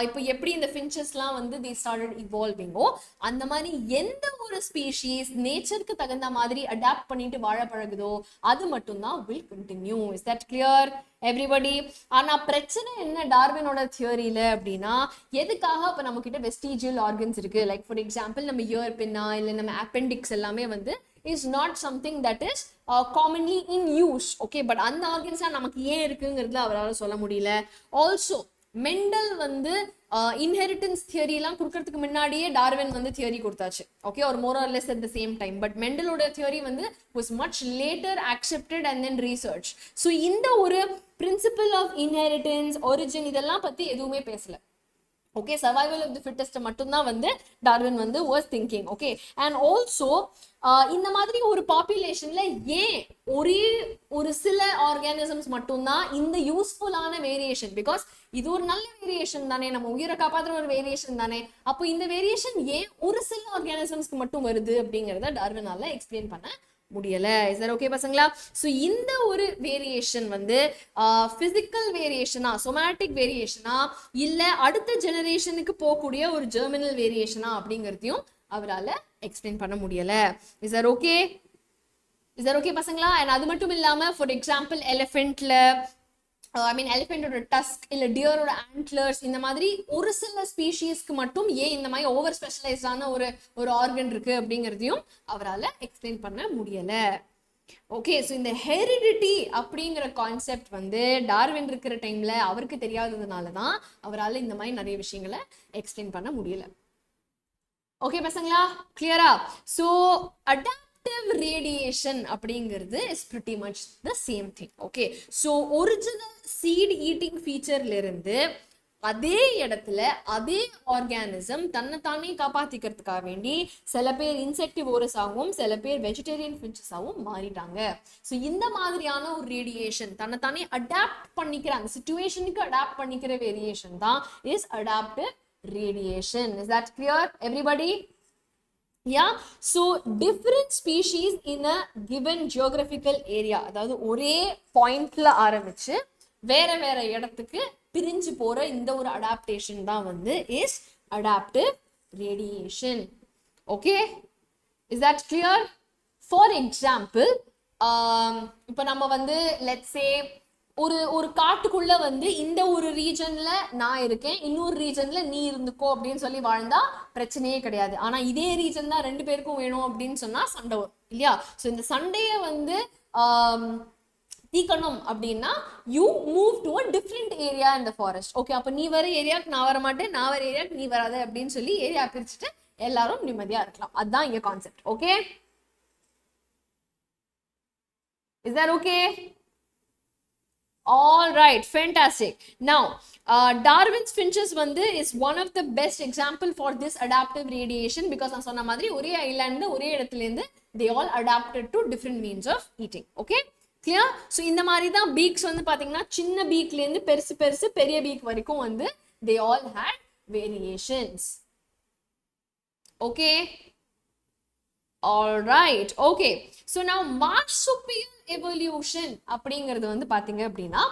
இப்போ எப்படி இந்த ஃபின்ச்சஸ்லாம் வந்து தி ஸ்டார்டட் இவால்விங்கோ அந்த மாதிரி எந்த ஒரு ஸ்பீஷீஸ் நேச்சருக்கு தகுந்த மாதிரி அடாப்ட் பண்ணிட்டு வாழ பழகுதோ அது மட்டும்தான் will continue. Is that clear everybody? ஆனா பிரச்சனை என்ன டார்வினோட தியரியில அப்படின்னா எதுக்காக இப்போ நம்ம கிட்ட வெஸ்டிஜியல் ஆர்கன்ஸ் இருக்கு. லைக் ஃபார் எக்ஸாம்பிள் நம்ம இயர் பின்னா இல்லை நம்ம அப்பெண்டிக்ஸ் எல்லாமே வந்து is not something that is commonly in use. Okay, but அந்த ஆர்கன்ஸா நமக்கு ஏன் இருக்குங்கிறதுல அவரால் சொல்ல முடியல. ஆல்சோ மெண்டல் வந்து இன்ஹெரிட்டன்ஸ் தியரிலாம் கொடுக்கறதுக்கு முன்னாடியே டார்வின் வந்து தியரி கொடுத்தாச்சு. ஓகே, ஒரு more or less at the same time. But மெண்டலோட தியரி வந்து was much later accepted and then researched. So இந்த ஒரு பிரின்சிபல் ஆஃப் இன்ஹெரிட்டன்ஸ் ஒரிஜின் இதெல்லாம் பத்தி எதுவுமே பேசல. Okay, survival of the fittest மட்டும்தான் வந்து டார்வின் வந்து was thinking. Okay, and also இந்த மாதிரி ஒரு பாப்புலேஷன்ல ஏன் ஒரு சில ஆர்கானிசம்ஸ் மட்டும்தான் இந்த யூஸ்ஃபுல்லான வேரியேஷன், பிகாஸ் இது ஒரு நல்ல வேரியேஷன் தானே, நம்ம உயிரை காப்பாற்றுற ஒரு வேரியேஷன் தானே, அப்போ இந்த வேரியேஷன் ஏன் ஒரு சில ஆர்கானிசம்ஸ்க்கு மட்டும் வருது அப்படிங்கிறத டார்வினால எக்ஸ்பிளைன் பண்ண முடியல. இஸ் தட் ஓகே பசங்களா? ஸோ இந்த ஒரு வேரியேஷன் வந்து பிசிக்கல் வேரியேஷனா, சொமேட்டிக் வேரியேஷனா, இல்ல அடுத்த ஜெனரேஷனுக்கு போகக்கூடிய ஒரு ஜெர்மினல் வேரியேஷனா அப்படிங்கிறதையும் அவரால் எக்ஸ்பிளைன் பண்ண முடியல. Is that okay? Is that okay பசங்களா? அண்ட் அது மட்டும் இல்லாம ஃபார் எக்ஸாம்பிள் எலிஃபென்ட்ல எலிஃபென்டோட டஸ்க் இல்ல டியரோட ஆண்ட்லர்ஸ், இந்த மாதிரி ஒரு சில ஸ்பீஷீஸ்க்கு மட்டும் ஏன் இந்த மாதிரி ஓவர் ஸ்பெஷலைஸ்டான ஒரு ஆர்கன் இருக்கு அப்படிங்கிறதையும் அவரால் எக்ஸ்பிளைன் பண்ண முடியல. ஓகே, ஸோ இந்த ஹெரிடிட்டி அப்படிங்கிற கான்செப்ட் வந்து டார்வின் இருக்கிற டைம்ல அவருக்கு தெரியாததுனால தான் அவரால் இந்த மாதிரி நிறைய விஷயங்களை எக்ஸ்பிளைன் பண்ண முடியல. ஓகே பசங்களா, கிளியரா? ஸோ adaptive radiation அப்படிங்கிறது is pretty much the same thing. Okay, so original seed eating featureல இருந்து அதே இடத்துல அதே ஆர்கானிசம் தன்னைத்தானே காப்பாத்திக்கிறதுக்காக வேண்டி சில பேர் இன்செக்டிவோரஸ் ஆகவும் சில பேர் வெஜிடேரியன் ஃபின்ச்சஸ் ஆகவும் மாறிட்டாங்க. ஸோ இந்த மாதிரியான ஒரு ரேடியேஷன் தன்னைத்தானே அடாப்ட் பண்ணிக்கிற, அந்த சிச்சுவேஷனுக்கு அடாப்ட் பண்ணிக்கிற வேரியேஷன் தான் is adaptive radiation. Is that clear everybody? Yeah, so different species in a given geographical area, அதாவது ஒரே பாயிண்ட்ல ஆரம்பிச்சு வேற வேற இடத்துக்கு பிரிஞ்சு போற இந்த ஒரு அடாப்டேஷன் தான் வந்து is adaptive radiation. Okay, is that clear? For example, இப்போ நம்ம வந்து லெட்ஸ் சே ஒரு காட்டுக்குள்ள வந்து இந்த ஒரு ரீஜன்ல நான் இருக்கேன், இன்னொரு ரீஜன்ல நீ இருந்துக்கோ அப்படின்னு சொல்லி வாழ்ந்தா பிரச்சனையே கிடையாது. ஆனா இதே ரீஜன் தான் ரெண்டு பேருக்கும் வேணும் அப்படின்னு சொன்னா சண்டை வரும் இல்லையா? ஸோ இந்த சண்டையை வந்து தீக்கணும் அப்படின்னா you move to a different area in the forest. Okay, அப்போ நீ வர ஏரியாவுக்கு நான் வர மாட்டேன், நான் வர ஏரியாவுக்கு நீ வராத அப்படின்னு சொல்லி ஏரியா பிரிச்சுட்டு எல்லாரும் நிம்மதியா இருக்கலாம். அதுதான் இங்க concept. Okay, is that okay? All right, fantastic. Now, Darwin's finches வந்து is one of the best example for this adaptive radiation, because நான் சொன்ன மாதிரி ஒரே ஐலாண்ட் ஒரே இடத்துல இருந்து they all adapted to different means of eating. Okay, clear? So இந்த மாதிரி தான் பீக்ஸ் வந்து பாத்தீங்கன்னா சின்ன பீக்ல இருந்து பெருசு பெரிய பீக் வரைக்கும் வந்து they all had variations. Okay, all right. Okay, so now marsupial evolution அப்படிங்கிறது வந்து பாத்தீங்க அப்படின்னா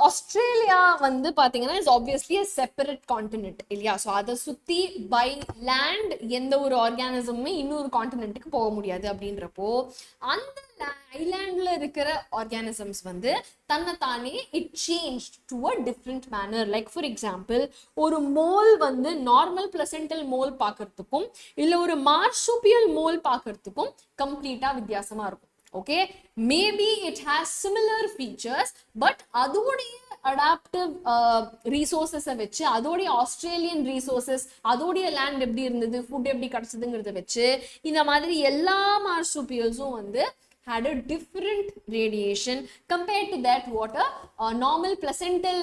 ஆஸ்திரேலியா வந்து பாத்தீங்கன்னா is obviously a separate continent இல்லையா? ஸோ அதை சுத்தி பை லேண்ட் எந்த ஒரு ஆர்கானிசமுமே இன்னொரு கான்டினென்ட்டுக்கு போக முடியாது. அப்படின்றப்போ அந்த ஐலாண்ட்ல இருக்கிற ஆர்கானிசம்ஸ் வந்து தன்னைத்தானே it change to a different manor. Like for example, ஒரு மோல் வந்து நார்மல் பிளசென்டல் மோல் பார்க்கறதுக்கும் இல்ல ஒரு மார்சுபியல் மோல் பார்க்கறதுக்கும் கம்ப்ளீட்டா வித்தியாசமா இருக்கும். Okay, maybe it has similar features, but அதோடைய adaptive resources வச்சு, அதோடைய ஆஸ்திரேலியன் resources, அதோடைய land எப்படி இருந்தது, ஃபுட் எப்படி கிடைச்சதுங்கிறத வச்சு இந்த மாதிரி எல்லா மார்சுபியல்ஸும் வந்து had a different radiation compared to that what a normal placental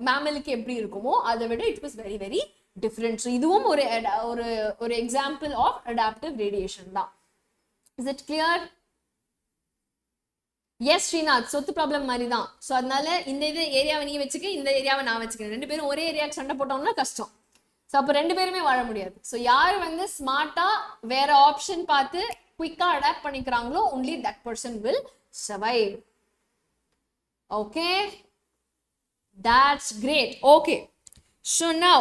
mammalக்கு எப்படி இருக்குமோ அதை விட it was very very different. So இதுவும் ஒரு example of adaptive radiation தான். Is it clear? Yes Srinath, சொத்து ப்ராப்ளம் மாதிரி தான். ஸோ அதனால இந்த ஏரியாவை நீ வச்சுக்க, இந்த ஏரியாவை நான் வச்சுக்கிறேன், ரெண்டு பேரும் ஒரே ஏரியாவுக்கு சண்டை போட்டோம்னா கஷ்டம். ஸோ அப்போ ரெண்டு பேருமே வாழ முடியாது. ஸோ யார் வந்து ஸ்மார்ட்டா வேற ஆப்ஷன் பார்த்து குயிக்கா adapt பண்ணிக்கிறாங்களோ only that person will survive. Okay, that's great. Okay, so now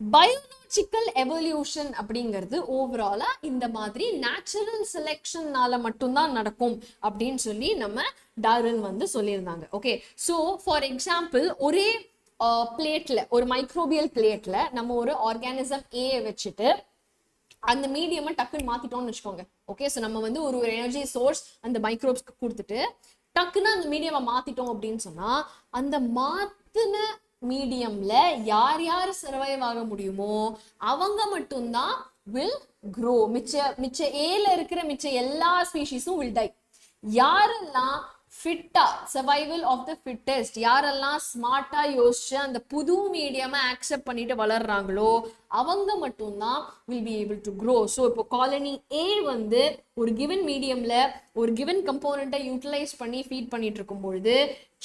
biological evolution அப்படிங்கிறது ஓவராலா இந்த மாதிரி நேச்சுரல் செலெக்ஷன்னால மட்டும்தான் நடக்கும் அப்படின்னு சொல்லி நம்ம டார்வின் வந்து சொல்லியிருந்தாங்க. ஓகே, ஸோ ஃபார் எக்ஸாம்பிள், ஒரே பிளேட்ல, ஒரு மைக்ரோபியல் பிளேட்ல நம்ம ஒரு ஆர்கானிசம் ஏ வச்சுட்டு அந்த மீடியமை டக்குன்னு மாத்திட்டோம்னு வச்சுக்கோங்க. ஓகே, ஸோ நம்ம வந்து ஒரு எனர்ஜி சோர்ஸ் அந்த மைக்ரோப்ஸ்க்கு கொடுத்துட்டு டக்குன்னு அந்த மீடியமை மாத்திட்டோம் அப்படின்னு சொன்னா அந்த மாத்தின மீடியம்ல யார் யார் சர்வைவ் ஆக முடியுமோ அவங்க மட்டும்தான் will grow. மிச்ச ஏல இருக்கிற மிச்ச எல்லா ஸ்பீஷீஸும் will die. யாரெல்லாம் ஃபிட்டா சர்வைவல் ஆஃப் த ஃபிட்டஸ்ட் யாரெல்லாம் ஸ்மார்ட்டா யோசிச்சு அந்த புது மீடியமை ஆக்செப்ட் பண்ணிட்டு வளர்றாங்களோ அவங்க மட்டும்தான் will be able to grow. So இப்போ காலனி ஏ வந்து ஒரு கிவன் மீடியம்ல ஒரு கிவன் கம்போனண்ட்டை யூட்டிலைஸ் பண்ணி ஃபீட் பண்ணிட்டு இருக்கும் பொழுது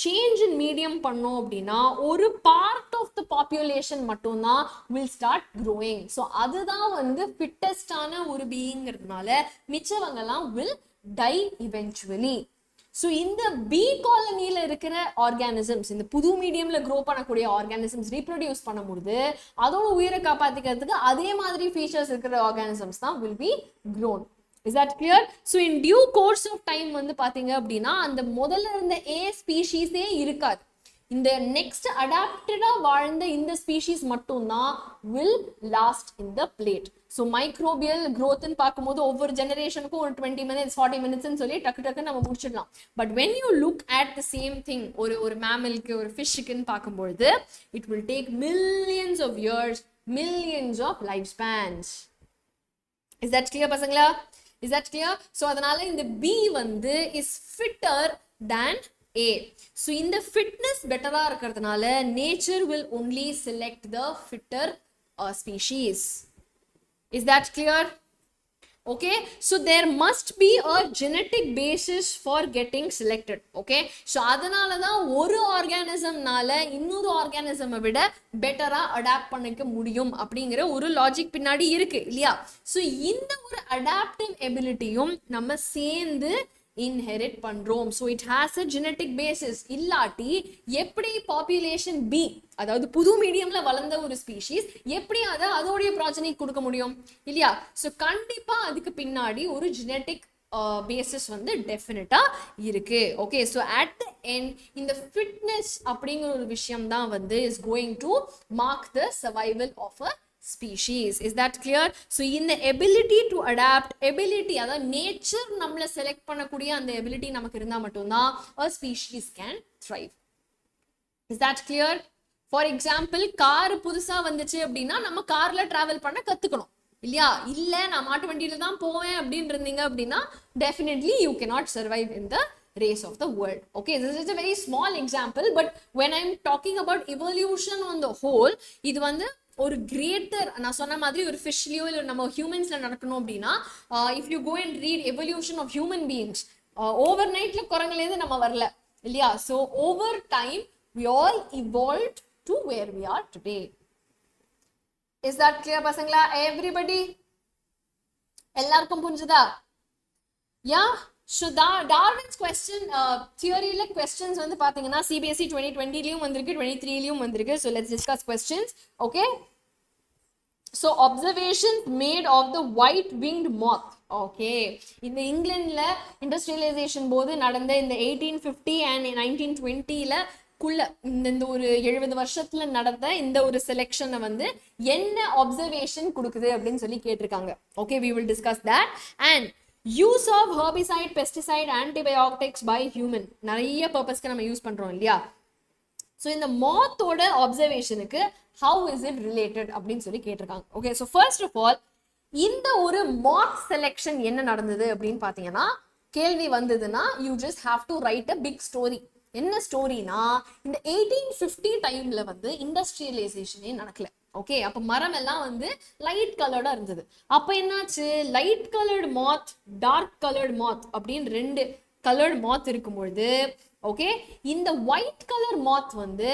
சேஞ்ச் இன் மீடியம் பண்ணோம் அப்படின்னா ஒரு பார்ட் ஆஃப் த பாப்புலேஷன் மட்டும்தான் வில் ஸ்டார்ட் க்ரோயிங். ஸோ அதுதான் வந்து ஃபிட்டஸ்டான ஒரு பீயிங்கிறதுனால மிச்சவங்கெல்லாம் வில் டை இவென்ச்சுவலி. ஸோ இந்த பி காலனியில் இருக்கிற ஆர்கானிசம்ஸ் இந்த புது மீடியம்ல க்ரோ பண்ணக்கூடிய ஆர்கானிசம்ஸ் ரீப்ரொடியூஸ் பண்ணும்போது அதோட உயிரை காப்பாற்றிக்கிறதுக்கு அதே மாதிரி ஃபீச்சர்ஸ் இருக்கிற ஆர்கானிசம்ஸ் தான் will be grown. Is that clear? So in due course of time வந்து பார்த்தீங்க அப்படின்னா அந்த முதல்ல இருந்த ஏ ஸ்பீஷீஸே இருக்காது. இந்த நெக்ஸ்ட் அடாப்டடா வாழ்ந்த இந்த ஸ்பீஷீஸ் மட்டும்தான் will last in the plate. So microbial க்ரோத்னு பார்க்கும்போது ஒவ்வொரு ஜெனரேஷனுக்கும் ஒரு 20 minutes 40 minutes சொல்லி டக்கு டக்குன்னு நம்ம முடிச்சிடலாம். But when you look at the same thing ஒரு மேமலுக்கு ஒரு ஃபிஷ்ஷுக்குன்னு பார்க்கும்பொழுது it will take millions of years, millions of life spans. Is that clear பசங்களா? Is that clear? ஸோ அதனால இந்த பி வந்து is fitter than A. So in the fitness better இருக்கிறதுனால nature will only select the fitter species. Is that clear? Okay, so there must be a genetic basis for getting selected. Okay, so அதனால தான் ஒரு ஆர்கானிசம்னால இன்னொரு ஆர்கானிசமை விட பெட்டரா adapt பண்ணிக்க முடியும் அப்படிங்கிற ஒரு லாஜிக் பின்னாடி இருக்கு இல்லையா? ஸோ இந்த ஒரு அடாப்டிவ் எபிலிட்டியும் நம்ம சேர்ந்து இன்ஹெரிட் பண்றோம். So it has a genetic basis. இல்லாட்டி எப்படி பாப்புலேஷன் பி அதாவது புது மீடியம்ல வளர்ந்த ஒரு ஸ்பீஷீஸ் எப்படி அதை அதோடைய ப்ராஜெனி கொடுக்க முடியும் இல்லையா? ஸோ கண்டிப்பா அதுக்கு பின்னாடி ஒரு ஜெனட்டிக் பேசிஸ் வந்து டெஃபினட்டா இருக்கு. Okay, so at the end இந்த ஃபிட்னஸ் அப்படிங்கிற ஒரு விஷயம் தான் வந்து is going to mark the survival of a species. Is that clear? So in the ability to adapt, ability அதாவது nature நம்மள select பண்ணக்கூடிய அந்த ability நமக்கு இருந்தா மட்டும்தான் a species can thrive. Is that clear? For example, car புதுசா வந்துச்சு அப்படின்னா நம்ம கார்ல டிராவல் பண்ண கத்துக்கணும் இல்லையா? இல்ல நான் மாட்டு வண்டியில தான் போவேன் அப்படின்னு இருந்தீங்க அப்படின்னா definitely you cannot survive in the race of the world. Okay, this is a very small example, but when I'm talking about evolution on the whole, இது வந்து ஒரு கிரேட்டர் நான் சொன்ன மாதிரி ஒரு ஃபிஷ்லயோ இல்லை நம்ம ஹியூமன்ஸ்ல நடக்கணும் அப்படின்னா if you go and read evolution of human beings over நைட்ல குரங்குலேருந்து நம்ம வரல இல்லையா? So over time we all evolved to where we are today. Is that clear பசங்களா? எவ்ரிபடி எல்லாருக்கும் புரிஞ்சுதா? யா. ஸோ டார்வின்ஸ் கொஸ்டின் தியரியில கொஸ்டின்ஸ் வந்து பார்த்தீங்கன்னா CBSE 2020லயும் வந்திருக்கு 23லயும் வந்திருக்கு. So let's discuss questions. Okay, so observation made of the white winged moth. Okay, இந்த இங்கிலாந்துல இண்டஸ்ட்ரியலைசேஷன் போது நடந்த இந்த 1850 அண்ட் 1920ல குள்ள இந்த ஒரு 70 வருஷத்துல நடந்த இந்த ஒரு செலெக்ஷனை வந்து என்ன அப்சர்வேஷன் கொடுக்குது அப்படின்னு சொல்லி கேட்டிருக்காங்க. Okay, we will discuss that. And use of herbicide, pesticide, antibiotics by human நிறைய பர்பஸ்க்கு நம்ம யூஸ் பண்றோம் இல்லையா? ஸோ இந்த மாத்தோட அப்சர்வேஷனுக்கு ஹவு இஸ் இட் ரிலேட்டட் அப்படின்னு சொல்லி கேட்டிருக்காங்க. Okay, so first of all இந்த ஒரு மாத் செலெக்ஷன் என்ன நடந்தது அப்படின்னு பார்த்தீங்கன்னா கேள்வி வந்ததுன்னா you just have to write a big story. என்ன ஸ்டோரினா இந்த 1850 டைம்ல வந்து இண்டஸ்ட்ரியலைசேஷனே நடக்கல. ஓகே, அப்ப மரம் எல்லாம் வந்து லைட் கலர்டா இருந்தது. அப்ப என்னாச்சு, லைட் கலர்டு மாத், டார்க் கலர்டு மாத் அப்படின்னு 2 கலர்டு மாத் இருக்கும் பொழுது ஓகே இந்த ஒயிட் கலர் மாத் வந்து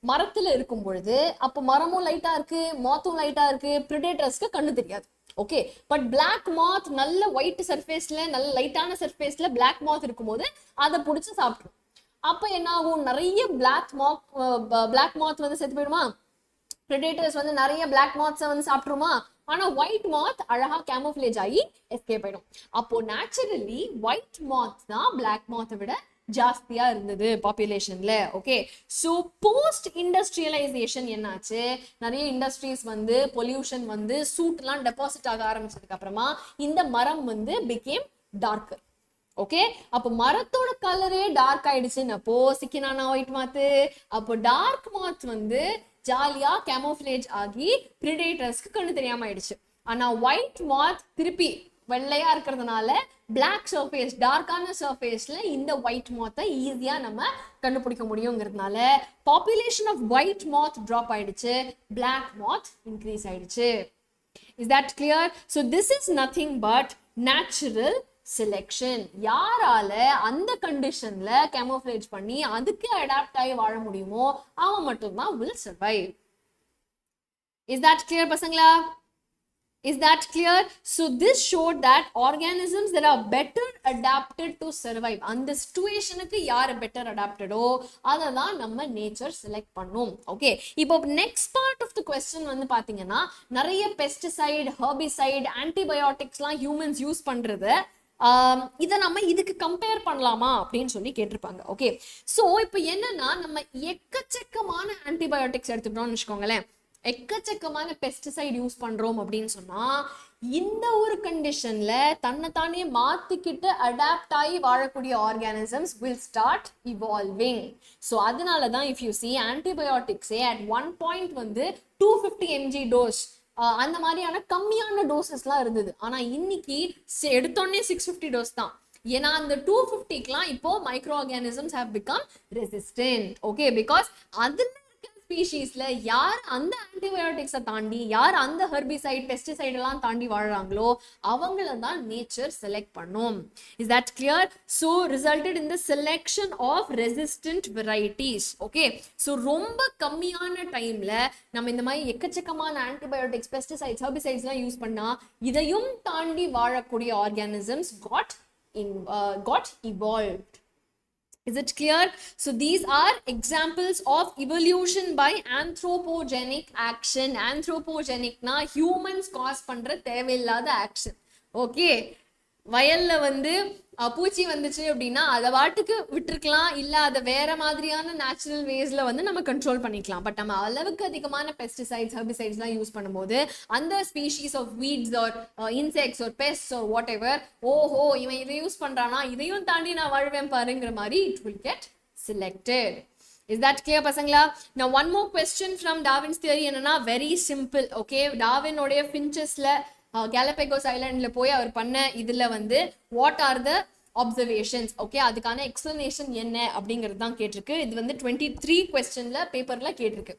மரத்துல இருக்கும் பொழுது அப்ப மரமும் லைட்டா இருக்கு, மாத்தும் லைட்டா இருக்கு, பிரிடேட்டர்ஸ்க்கு கண்ணு தெரியாது. ஓகே, பட் பிளாக் மாத் நல்ல ஒயிட் சர்ஃபேஸ்ல நல்ல லைட்டான சர்ஃபேஸ்ல பிளாக் மாத் இருக்கும் போது அதை பிடிச்சி சாப்பிடும். அப்ப என்ன ஆகும், நிறைய பிளாக் மாத் வந்து செத்து போயிடுமா? predators வந்து நிறைய black moths வந்து சாப்பிட்டுருமா? ஆனா white moth அழகா camouflage ஆகி escape ஆயிடும். அப்போ naturally white moth தான் black moth விட ஜாஸ்தியா இருந்தது பாப்புலேஷன்ல. ஓகே, சோ போஸ்ட் இண்டஸ்ட்ரியலைசேஷன் என்னாச்சு, நிறைய இண்டஸ்ட்ரீஸ் வந்து பொல்யூஷன் வந்து சூட்லாம் டெபாசிட் ஆக ஆரம்பிச்சதுக்கு அப்புறமா இந்த மரம் வந்து became darker. ஓகே, அப்போ மரத்தோட கலரே டார்க் ஆயிடுச்சுன்னு அப்போ சிக்கினானா ஒயிட் மாத்து. அப்போ டார்க் மாத் வந்து ஜாலியா கேமோஃபிளேஜ் ஆகி பிரிடேட்டர்ஸ்க்கு கண்ணு தெரியாம ஆயிடுச்சு. ஆனா ஒயிட் மாத் திருப்பி வெள்ளையா இருக்கிறதுனால black surface டார்க்கான சர்ஃபேஸ்ல இந்த white moth ஈஸியா நம்ம கண்டுபிடிக்க முடியுங்கிறதுனால population of white moth drop ஆயிடுச்சு, black moth increase ஆயிடுச்சு. Is that clear? So this is nothing but natural selection. யாரால அந்த கண்டிஷன்ல camouflage பண்ணி அதுக்கு அடாப்ட் ஆகி வாழ முடியுமோ அவன் மட்டும்தான் will survive. Is that clear பசங்களா? Is that clear? So this showed that organisms that are better adapted to survive, அந்த situationக்கு யார் better adapted ஓ அதை தான் நம்ம nature select பண்ணும். Okay, இப்போ next part of the question வந்து பாத்தீங்கன்னா நிறைய pesticide, herbicide, antibioticsலாம் humans யூஸ் பண்றது இதை நம்ம இதுக்கு கம்பேர் பண்ணலாமா அப்படின்னு சொல்லி கேட்டிருப்பாங்க. ஓகே, ஸோ இப்போ என்னன்னா நம்ம எக்கச்சக்கமான ஆன்டிபயோட்டிக்ஸ் எடுத்துக்கிட்டோம்னு வச்சுக்கோங்களேன், எக்கச்சக்கமான பெஸ்டிசைட் யூஸ் பண்றோம் அப்படின்னு சொன்னா இந்த ஒரு கண்டிஷன்ல தன்னைத்தானே மாத்திக்கிட்டு அடாப்ட் ஆகி வாழக்கூடிய organisms will start evolving. So அதனால தான் if you see ஆன்டிபயோட்டிக்ஸே at one point வந்து 250 mg டோஸ் அந்த மாதிரியான கம்மியான டோசஸ்லாம் இருந்தது. ஆனா இன்னைக்கு எடுத்தோடனே 650 டோஸ் தான். ஏன்னா அந்த 250க்குலாம் இப்போ micro organisms have become resistant. Okay, because அதுல ஸ்பீஷீஸ்ல யார் அந்த ஆன்டிபயோட்டிக்ஸை தாண்டி யார் அந்த ஹெர்பிசைட் பெஸ்டிசைட் எல்லாம் தாண்டி வாழ்றாங்களோ அவங்கள தான் நேச்சர் செலக்ட் பண்ணும். Is that clear? So resulted in the selection of resistant varieties. Okay, so ரொம்ப கம்மியான டைம்ல நம்ம இந்த மாதிரி எக்கச்சக்கமான ஆன்டிபயோட்டிக்ஸ் பெஸ்டிசைட்ஸ் ஹெர்பிசைட்ஸ்லாம் யூஸ் பண்ணா இதையும் தாண்டி வாழக்கூடிய organisms got evolved. Is it clear? So these are examples of evolution by anthropogenic action. Anthropogenic na humans cause பண்ற தேவையில்லாத action. Okay, வயல்ல வந்து பூச்சி வந்துச்சு அப்படின்னா அதை வாட்டுக்கு விட்டுருக்கலாம், இல்ல அதை வேற மாதிரியான நேச்சுரல் வேஸ்ல வந்து நம்ம கண்ட்ரோல் பண்ணிக்கலாம். பட் நம்ம அளவுக்கு அதிகமான பெஸ்டிசைட்ஸ் ஹெர்பிசைட்ஸ் எல்லாம் யூஸ் பண்ணும்போது அந்த species of weeds or insects or pests or whatever, ஓஹோ இவன் இதை யூஸ் பண்றானா இதையும் தாண்டி நான் வாழ்வேன் பாருங்கிற மாதிரி it will get selected. Is that clear பசங்களா? Now one more question from Darwin's theory என்னன்னா very simple. Okay, Darwin உடைய finchesல Galapagos Islandல போய் அவர் பண்ண இதுல வந்து what are the observations? Okay, அதுக்கான எக்ஸ்பிளனேஷன் என்ன அப்படிங்கிறது தான் கேட்டிருக்கு. இது வந்து 23 கொஸ்டின்ல பேப்பர்ல கேட்டிருக்கு.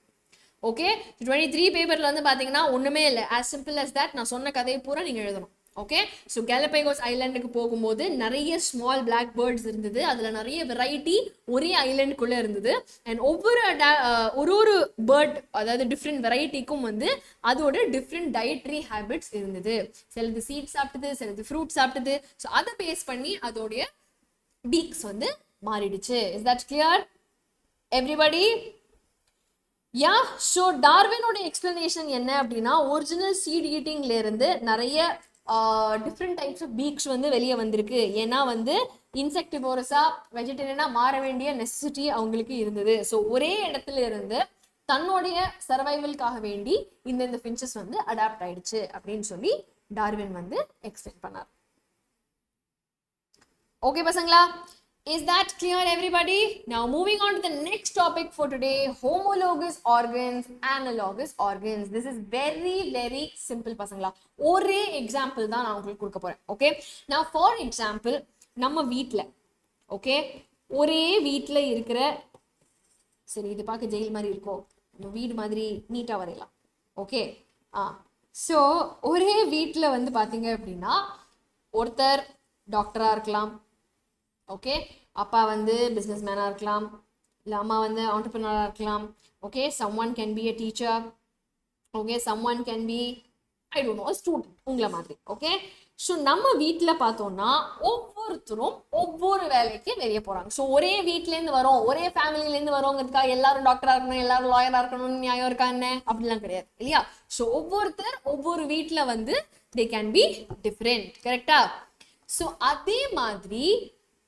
ஓகே, 23 பேப்பர்ல வந்து பாத்தீங்கன்னா ஒண்ணுமே இல்லை, as simple as that. நான் சொன்ன கதையை பூரா நீங்க எழுதணும். ஓகே, ஸோ கேலபேகோஸ் ஐலாண்டுக்கு போகும்போது நிறைய ஸ்மால் பிளாக் பேர்ட்ஸ் இருந்தது, அதுல நிறைய வெரைட்டி ஒரே ஐலாண்டுக்குள்ள இருந்தது. அண்ட் ஒரு பேர்ட் அதாவது டிஃப்ரெண்ட் வெரைட்டிக்கும் வந்து அதோட டிஃப்ரெண்ட் டயட்ரி ஹேபிட்ஸ் இருந்தது. சிலது சீட் சாப்பிட்டது, சிலது ஃப்ரூட் சாப்பிட்டது. ஸோ அதை பேஸ் பண்ணி அதோடைய பீக்ஸ் வந்து மாறிடுச்சு. Is that clear everybody? Yeah, so டார்வினோட எக்ஸ்பிளனேஷன் என்ன அப்படின்னா ஒரிஜினல் சீட் ஈட்டிங்ல இருந்து நிறைய டிஃப்ரெண்ட் டைப்ஸ் ஆஃப் பீக்ஸ் வந்து வெளியே வந்திருக்கு. ஏன்னா வந்து இன்செக்டிவோரஸா வெஜிடேரியனா மாற வேண்டிய நெசசிட்டி அவங்களுக்கு இருந்தது. ஸோ ஒரே இடத்துல இருந்து தன்னுடைய சர்வைவல்காக வேண்டி இந்த ஃபின்ச்சஸ் வந்து அடாப்ட் ஆயிடுச்சு அப்படின்னு சொல்லி டார்வின் வந்து எக்ஸ்பிளைன் பண்ணார். ஓகே பசங்களா, is that clear everybody? Now moving on to the next topic for today, homologous organs, analogous organs. This is very very simple பசங்களா. ஒரே எக்ஸாம்பிள் தான் நான் உங்களுக்கு கொடுக்க போறேன். ஓகே, now for example நம்ம வீட்ல ஓகே ஒரே வீட்ல இருக்கிற, சரி இது பார்க்க ஜெயில் மாதிரி இருக்கும், நம்ம வீடு மாதிரி நீட்டா வரையலாம். ஓகே, ஸோ ஒரே வீட்ல வந்து பாத்தீங்க அப்படின்னா ஒருத்தர் டாக்டரா இருக்கலாம், ஓகே, அப்பா வந்து பிஸ்னஸ் மேனாக இருக்கலாம், இல்லை அம்மா வந்து ஆண்டர்பிரினராக இருக்கலாம். Okay, someone can be a teacher. Okay, someone can be I don't know a student உங்களை மாதிரி. ஓகே, ஸோ நம்ம வீட்டில் பார்த்தோம்னா ஒவ்வொருத்தரும் ஒவ்வொரு வேலைக்கு வெளியே போகிறாங்க. ஸோ ஒரே வீட்டிலேருந்து வரோம், ஒரே ஃபேமிலிலேருந்து வரோங்கிறதுக்காக எல்லாரும் டாக்டராக இருக்கணும், எல்லாரும் லாயராக இருக்கணும்னு நியாயம் இருக்கா என்ன? அப்படிலாம் கிடையாது இல்லையா? ஸோ ஒவ்வொருத்தர் ஒவ்வொரு வீட்டில் வந்து தே கேன் பி டிஃப்ரெண்ட். கரெக்டா? ஸோ அதே மாதிரி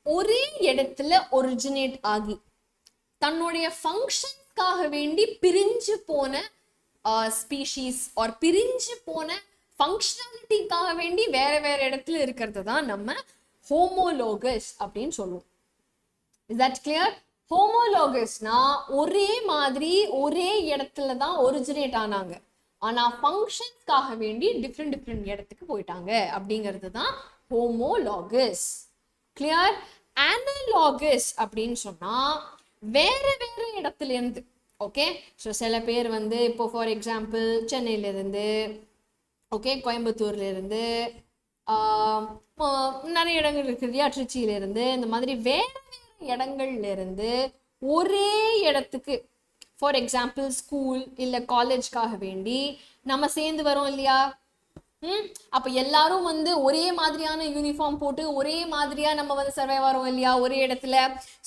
ஒரே இடத்துல ஒரிஜினேட் ஆகி தன்னுடைய ஃபங்க்ஷன்ஸ்க்காக வேண்டி பிரிஞ்சு போன ஸ்பீஷீஸ் ஆர் பிரிஞ்சு போன ஃபங்க்ஷனாலிட்டிக்காக வேண்டி வேற வேற இடத்துல இருக்கிறது தான் நம்ம ஹோமோலோகஸ் அப்படின்னு சொல்லுவோம். Is that clear? ஹோமோலோகஸ்னா ஒரே மாதிரி ஒரே இடத்துல தான் ஒரிஜினேட் ஆனாங்க, ஆனா ஃபங்க்ஷன்ஸ்க்காக வேண்டி டிஃப்ரெண்ட் இடத்துக்கு போயிட்டாங்க அப்படிங்கிறது தான் ஹோமோலாகஸ். கிளியர்? அனலாகஸ் அப்படின்னு சொன்னா வேற வேற இடத்துல இருந்து. ஓகே, ஸோ சில பேர் வந்து இப்போ ஃபார் எக்ஸாம்பிள் சென்னையில இருந்து, ஓகே, கோயம்புத்தூர்ல இருந்து, நிறைய இடங்கள் இருக்கு இல்லையா, திருச்சியில இருந்து, இந்த மாதிரி வேற வேற இடங்கள்ல இருந்து ஒரே இடத்துக்கு ஃபார் எக்ஸாம்பிள் ஸ்கூல் இல்ல காலேஜ்க்காக வேண்டி நம்ம சேர்ந்து வரோம் இல்லையா. அப்ப எல்லாரும் வந்து ஒரே மாதிரியான யூனிஃபார்ம் போட்டு ஒரே மாதிரியா நம்ம வந்து சர்வை வரோம் இல்லையா ஒரே இடத்துல.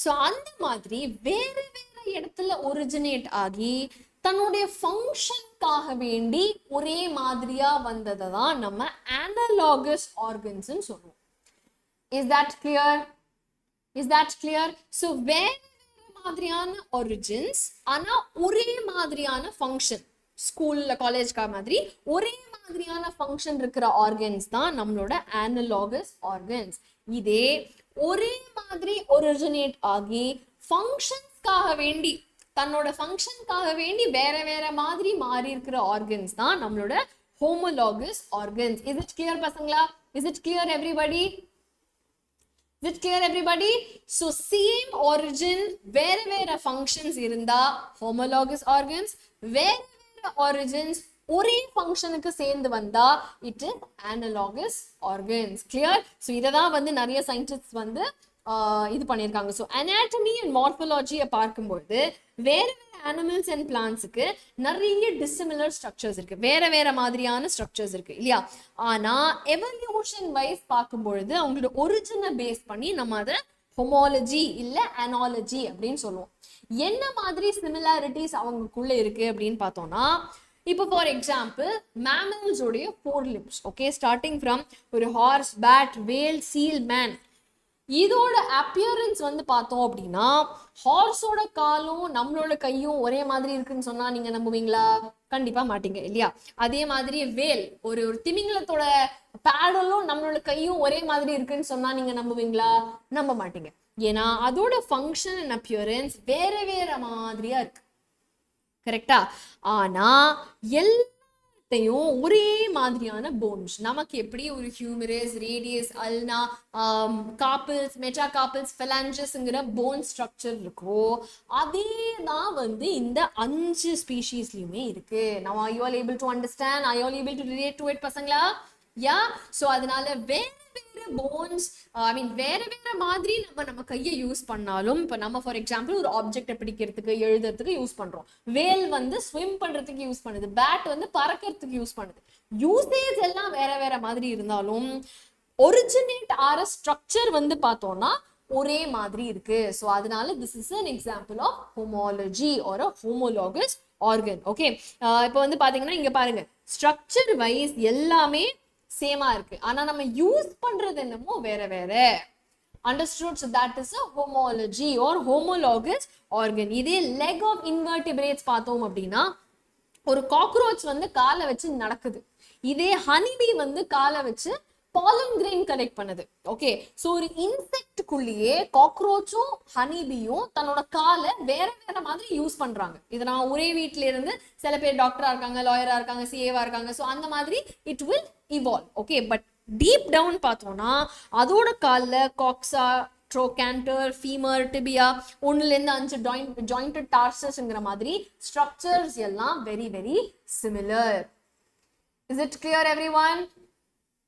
ஸோ அந்த மாதிரி வேற வேற இடத்துல ஒரிஜினேட் ஆகி தன்னுடைய ஃபங்க்ஷனுக்காக வேண்டி ஒரே மாதிரியா வந்ததை தான் நம்ம அனலாகஸ் ஆர்கன்ஸ் சொல்லுவோம். Is that clear? Is that clear? So வேற மாதிரியான ஒரிஜின்ஸ் ஆனா ஒரே மாதிரியான ஃபங்க்ஷன், ஸ்கூல்ல காலேஜ்க்கா மாதிரி ஒரே மாதிரியான ஃபங்க்ஷன் இருக்கிற ஆர்கன்ஸ் தான் நம்மளோட அனலாகஸ் ஆர்கன்ஸ். இதே ஒரே மாதிரி ஒரிஜினேட் ஆகி ஃபங்க்ஷன்ஸ்க்காக வேண்டி தன்னோட ஃபங்க்ஷனுக்காக வேண்டி வேற வேற மாதிரி மாறி இருக்கிற ஆர்கன்ஸ் தான் நம்மளோட homologous organs. Is it clear பசங்களா? Is it clear everybody? Is it clear everybody? So same origin, வேற functions இருந்தா homologous organs, வேற origins ஒரே ஃபங்க்ஷனுக்கு சேர்ந்து வந்தா it is analogous organs. Clear? So இததான் வந்து நிறைய சயின்டிஸ்ட் வந்து இது பண்ணியிருக்காங்க. ஸோ அனாட்டமி அண்ட் மார்ஃபாலஜியை பார்க்கும்போது வேற வேற அனிமல்ஸ் அண்ட் பிளான்ட்ஸுக்கு நிறைய டிசிமிலர் ஸ்ட்ரக்சர்ஸ் இருக்கு, வேற வேற மாதிரியான ஸ்ட்ரக்சர்ஸ் இருக்கு இல்லையா. ஆனா எவல்யூஷன் வைஸ் பார்க்கும்பொழுது அவங்களோட ஒரிஜினை பேஸ் பண்ணி நம்ம அதை ஹோமாலஜி இல்ல அனாலஜி அப்படின்னு சொல்லுவோம். என்ன மாதிரி சிமிலாரிட்டிஸ் அவங்களுக்குள்ள இருக்கு அப்படின்னு பார்த்தோம்னா, இப்போ ஃபார் எக்ஸாம்பிள் மேமல்ஸ் உடைய 4 limbs, ஓகே, ஸ்டார்டிங் ஃப்ரம் ஒரு ஹார்ஸ், பேட், வேல், சீல், மேன். இதோட அப்பியரன்ஸ் வந்து பார்த்தோம் அப்படின்னா ஹார்ஸோட காலும் நம்மளோட கையும் ஒரே மாதிரி இருக்குன்னு சொன்னா நீங்க நம்புவீங்களா? கண்டிப்பா மாட்டீங்க இல்லையா. அதே மாதிரி வேல், ஒரு திமிங்கலத்தோட பேடலும் நம்மளோட கையும் ஒரே மாதிரி இருக்குன்னு சொன்னா நீங்க நம்புவீங்களா? நம்ப மாட்டீங்க. ஏன்னா அதோட ஃபங்க்ஷன் அண்ட் அப்பியரன்ஸ் வேற வேற மாதிரியா இருக்கு. கரெக்டா? ஆனா ஒரே மாதிரியான போன்ஸ், நமக்கு எப்படி ஒரு ஹியூமரஸ், ரேடியஸ், அல்னா, காப்பிள்ஸ், மெட்டாகாப்பிள்ஸ், ஃபெலாஞ்சஸ்ங்கிற போன் ஸ்ட்ரக்சர் இருக்கோ அதே தான் வந்து இந்த 5 ஸ்பீஷீஸ்லயுமே இருக்கு. Now are you all able to understand? Are you all able to relate to it பசங்களா? யா. ஸோ அதனால வேற வேற போன்ஸ், ஐ மீன் வேற வேற மாதிரி நம்ம கையை யூஸ் பண்ணாலும், இப்போ நம்ம ஃபார் எக்ஸாம்பிள் ஒரு ஆப்ஜெக்டை பிடிக்கிறதுக்கு எழுதுறதுக்கு யூஸ் பண்றோம், வேல் வந்து ஸ்விம் பண்றதுக்கு யூஸ் பண்ணுது, பேட் வந்து பறக்கிறதுக்கு யூஸ் பண்ணுது. யூசேஜ் எல்லாம் வேற வேற மாதிரி இருந்தாலும் ஒரிஜினேட் ஆற ஸ்ட்ரக்சர் வந்து பார்த்தோம்னா ஒரே மாதிரி இருக்கு. ஸோ அதனால this is an example of homology or a homologous organ. Okay, இப்போ வந்து பாத்தீங்கன்னா இங்க பாருங்க, ஸ்ட்ரக்சர் வைஸ் எல்லாமே சேமா இருக்கு, ஆனா நம்ம யூஸ் பண்றது என்னமோ வேற வேற. Understood? So that is a homology or homologous organ. இதே leg of invertebrates பார்த்தோம் அப்படின்னா ஒரு காக்ரோச் வந்து காலை வச்சு நடக்குது, இதே ஹனிபி வந்து காலை வச்சு pollen grain கலெக்ட் பண்ணுது. ஓகே, ஸோ ஒரு இன்செக்டுக்குள்ளேயே காக்ரோச்சும் ஹனிபியும் தன்னோட காலை வேற வேற மாதிரி யூஸ் பண்றாங்க. இது நான் ஒரே வீட்டில இருந்து சில பேர் டாக்டரா இருக்காங்க, லாயரா இருக்காங்க, சிஏவா இருக்காங்க. ஸோ அந்த மாதிரி it will evolve. Okay, but deep down பார்த்தோம்னா அதோட காலில் காக்ஸா, ட்ரோகான்டர், ஃபீமர், டிபியா, 1-5 ஜாயிண்டட் டார்சஸ்ங்கிற மாதிரி ஸ்ட்ரக்சர்ஸ் எல்லாம் very very similar. Is it clear everyone?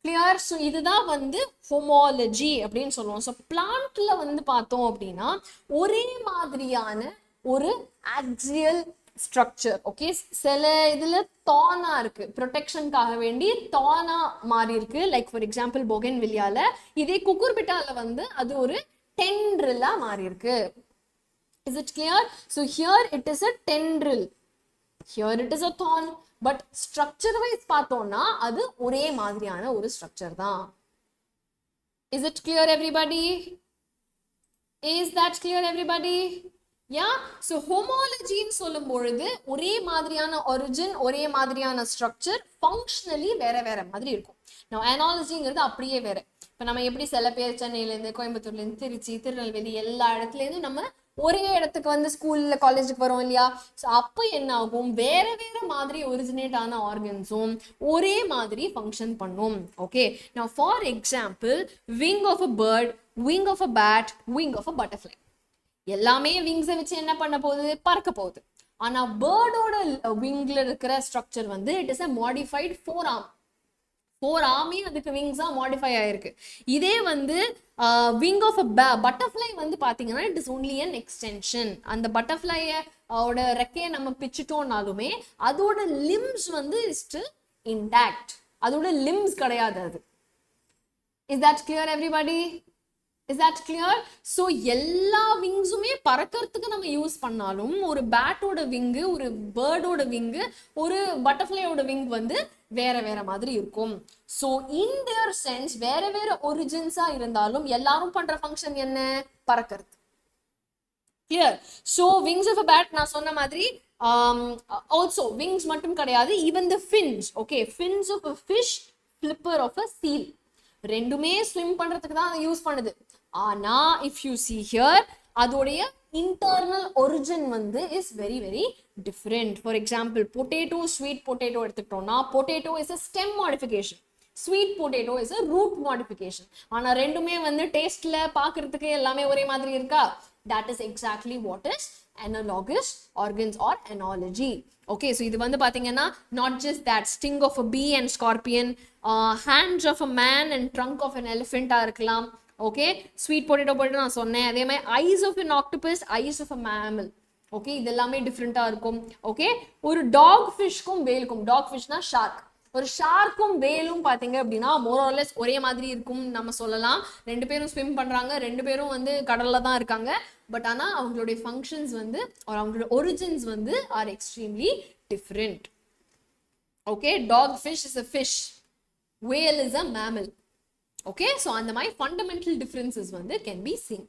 Clear? So இதுதான் வந்து ஹோமாலஜி அப்படின்னு சொல்லுவோம். ஸோ பிளான்ட்ல வந்து பார்த்தோம் அப்படின்னா ஒரே மாதிரியான ஒரு ஆக்சியல் ஸ்ட்ரக்சர். ஓகே, சில இதுல தானா இருக்கு, ப்ரொடெக்ஷனுக்காக வேண்டி தானா மாறி இருக்கு. லைக் ஃபார் எக்ஸாம்பிள் போகன் வில்லியால, இதே குக்குர்பிட்டால வந்து அது ஒரு டென்ட்ரிலா மாறி இருக்கு. Is it clear? So here it is a tendril, here it is a தான். பட் ஸ்ட்ரக்சர் வைஸ் பார்த்தோம்னா அது ஒரே மாதிரியான ஒரு ஸ்ட்ரக்சர் தான். Is it clear everybody? Is that clear everybody? Yeah. So ஹோமாலஜின்னு சொல்லும் பொழுது ஒரே மாதிரியான ஒரிஜின், ஒரே மாதிரியான ஸ்ட்ரக்சர், ஃபங்க்ஷனலி வேற வேற மாதிரி இருக்கும். நான் அனாலஜிங்கிறது அப்படியே வேற. இப்போ நம்ம எப்படி சில பேர் சென்னையிலேருந்து, கோயம்புத்தூர்லேருந்து, திருச்சி, திருநெல்வேலி எல்லா இடத்துலேருந்து நம்ம ஒரே இடத்துக்கு வந்து ஸ்கூல்ல காலேஜுக்கு வரோம் இல்லையா? ஸோ அப்போ என்ன ஆகும், வேற வேற மாதிரி ஒரிஜினேட் ஆன ஆர்கன்ஸும் ஒரே மாதிரி ஃபங்க்ஷன் பண்ணும். ஓகே, நான் for example wing of a bird, wing of a bat, wing of a butterfly. எல்லாமே விங்ஸை வச்சு என்ன பண்ண போகுது, பறக்க போகுது. ஆனா பேர்டோட விங்ல இருக்கிற ஸ்ட்ரக்சர் வந்து it is a modified forearm. forearm அதுக்கு விங்ஸா மாடிஃபை ஆயிருக்கு. இதே வந்து விங் ஆஃப் அ பட்டர்ஃப்ளை வந்து பாத்தீங்கன்னா it is only an extension. அந்த பட்டர்ஃப்ளையோட ரெக்கையை நம்ம பிச்சுட்டோம்னாலுமே அதோட limbs வந்து is still intact. அதோட limbs கிடையாது அது. Is that clear everybody? Is that clear? So எல்லா விங்ஸுமே பறக்கிறதுக்கு நம்ம யூஸ் பண்ணாலும் ஒரு பேட்டோட விங்கு, ஒரு பேர்டோட விங்கு, ஒரு பட்டர்ஃப்ளையோட விங் வந்து வேற வேற மாதிரி இருக்கும். ஸோ இன் தேர் சென்ஸ் வேற வேற ஒரிஜின்ஸா இருந்தாலும் எல்லாரும் பண்ற ஃபங்க்ஷன் என்ன, பறக்கிறது. Clear? So wings of a bat நான் சொன்ன மாதிரி ஆல்சோ விங்ஸ் மட்டும் கிடையாது, even the fins. Okay, fins of a fish, flipper of a seal, ரெண்டுமே ஸ்விம் பண்றதுக்கு தான் அதை யூஸ் பண்ணுது. ஆனா இஃப் யூ see here அதோடைய இன்டர்னல் ஒரிஜின் வந்து is very very different. For example potato, sweet potato எடுத்துக்கிட்டோம்னா potato is a stem modification, sweet potato is a root modification. ஆனா ரெண்டுமே வந்து டேஸ்ட்ல பாக்குறதுக்கு எல்லாமே ஒரே மாதிரி இருக்கா? That is exactly what is analogous organs or analogy. Okay, so இது வந்து பாத்தீங்கன்னா not just that sting of a bee and scorpion, hands of a man and trunk of an elephant இருக்கலாம். ஓகே, ஸ்வீட் பொட்டேட்டோ பொட்டேட்டோ நான் சொன்னேன். அதே மாதிரி eyes of an octopus, eyes of a mammal. Okay, இது எல்லாமே டிஃப்ரெண்டா இருக்கும். Okay, ஒரு டாக் ஃபிஷ்க்கும் வேலுக்கும், டாக் ஃபிஷ்னா ஷார்க், ஒரு ஷார்க்கும் வேலும் பாத்தீங்க அப்படின்னா மோர் ஆர் லெஸ் ஒரே மாதிரி இருக்கும் நம்ம சொல்லலாம். ரெண்டு பேரும் ஸ்விம் பண்றாங்க, ரெண்டு பேரும் வந்து கடல்ல தான் இருக்காங்க. பட் ஆனா அவங்களுடைய ஃபங்க்ஷன்ஸ் வந்து அவங்களோட ஒரிஜின்ஸ் வந்து are extremely different. Okay, dog fish is a fish, whale is a mammal. Okay, so அந்த மாதிரி ஃபண்டமெண்டல் டிஃபரன்சஸ் வந்து கேன் பி சீன்.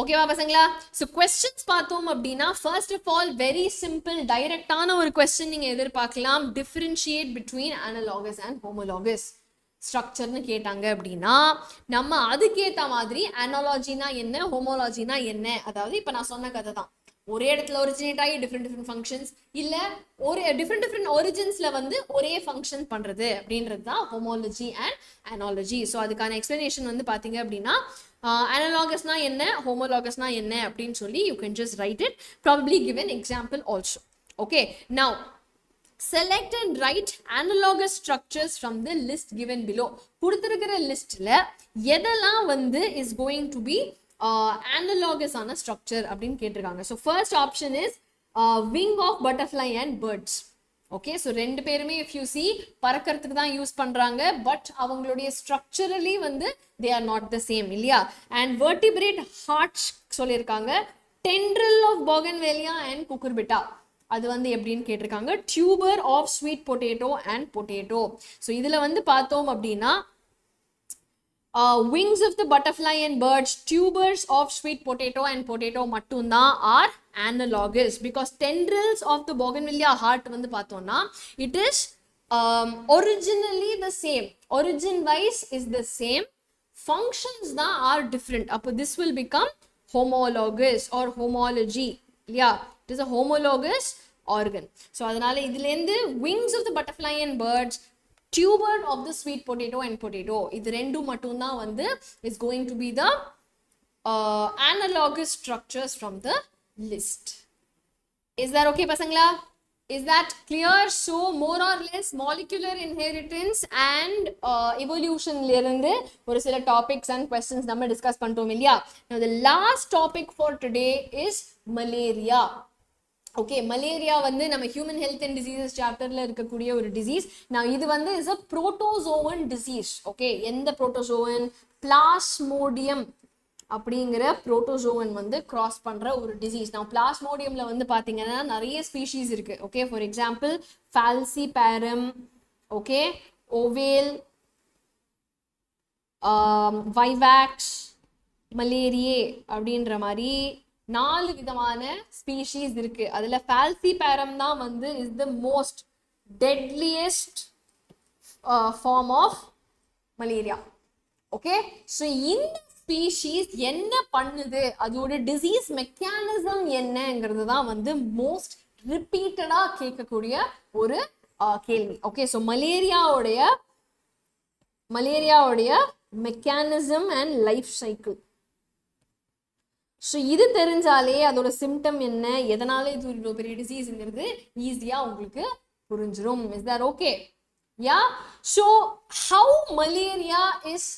ஓகேவா பசங்களா? ஸோ கொஸ்டின்ஸ் பார்த்தோம் அப்படின்னா first of all very simple டைரக்டான ஒரு கொஸ்டின் நீங்க எதிர்பார்க்கலாம். Differentiate between analogous and homologous ஸ்ட்ரக்சர்னு கேட்டாங்க அப்படின்னா நம்ம அதுக்கேற்ற மாதிரி அனாலஜினா என்ன, ஹோமோலாஜினா என்ன, அதாவது இப்போ நான் சொன்ன கதை தான், ஒரே இடத்துல ஒரிஜினேட் ஆகி டிஃப்ரெண்ட் ஃபங்க்ஷன்ஸ், இல்ல ஒரு டிஃப்ரெண்ட் ஒரிஜின்ஸ்ல வந்து ஒரே ஃபங்க்ஷன் பண்றது அப்படின்றது தான் ஹோமோலஜி அண்ட் அனாலஜி. ஸோ அதுக்கான எக்ஸ்பிளனேஷன் வந்து பாத்தீங்க அப்படின்னா அனலாகஸ்னா என்ன, ஹோமோலாகஸ்னா என்ன அப்படின்னு சொல்லி you can just right it, probably give an example also. Okay, now select and write analogous structures from the list given below. கொடுத்திருக்கிற லிஸ்ட்ல எதெல்லாம் வந்து is going to be analogous ஆன ஸ்ட்ரக்சர் அப்படின்னு கேட்டிருக்காங்க. So first option is wing of butterfly and birds. Okay, so ரெண்டு பேருமே if you see பறக்கிறதுக்கு தான் யூஸ் பண்றாங்க, பட் அவங்களுடைய ஸ்ட்ரக்சரலி வந்து they are not the same இல்லையா? அண்ட் வெர்டிபிரேட் ஹார்ட்ஸ் சொல்லியிருக்காங்க. Tendril of bougainvillea and cucurbita அது வந்து எப்படின்னு கேட்டிருக்காங்க. Tuber of sweet potato and potato. So இதுல வந்து பார்த்தோம் அப்படின்னா wings of the butterfly and birds, tubers of sweet potato and potato mattumda are analogous because tendrils of the bougainvillea heart வந்து பார்த்தோம்னா it is originally the same, origin wise is the same, functions தான் are different. அப்போ this will become homologous or homology. Yeah, it is a homologous organ. So அதனால இதுல இருந்து wings of the butterfly and birds, tuber of the sweet potato and potato, இது ரெண்டு மட்டும் தான் வந்து is going to be the analogous structures from the list. Is that okay pasangla? Is that clear? So more or less molecular inheritance and evolution ல இருந்து ஒரு சில topics and questions நம்ம discuss பண்ணிட்டோம் இல்லையா? Now the last topic for today is malaria. Okay, malaria வந்து நம்ம human health and diseases சாப்டர்ல இருக்கக்கூடிய ஒரு டிசீஸ். நான் இது வந்து is a protozoan disease. Okay, எந்த புரோட்டோசோவன்? பிளாஸ்மோடியம் அப்படிங்கிற புரோட்டோசோவன் வந்து கிராஸ் பண்ற ஒரு டிசீஸ். நான் பிளாஸ்மோடியம்ல வந்து பாத்தீங்கன்னா நிறைய ஸ்பீஷீஸ் இருக்கு. Okay, for example falciparum, okay, ovale, vivax, malariae அப்படின்ற மாதிரி 4 விதமான ஸ்பீஷீஸ் இருக்கு. அதுல ஃபால்சிபேரம் தான் வந்து is the most deadliest form of malaria. Okay, so இந்த ஸ்பீஷீஸ் என்ன பண்ணுது, அதோட டிசீஸ் மெக்கானிசம் என்னங்கிறது தான் வந்து மோஸ்ட் ரிப்பீட்டடா கேட்கக்கூடிய ஒரு கேள்வி. ஓகே, ஸோ மலேரியாவுடைய mechanism and life cycle. So இது தெரிஞ்சாலே அதோட சிம்டம் என்ன, எதனால இது இவ்வளோ பெரிய டிசீஸ்ங்கிறது ஈஸியா உங்களுக்கு புரிஞ்சிடும். Is that okay? Yeah. So how malaria is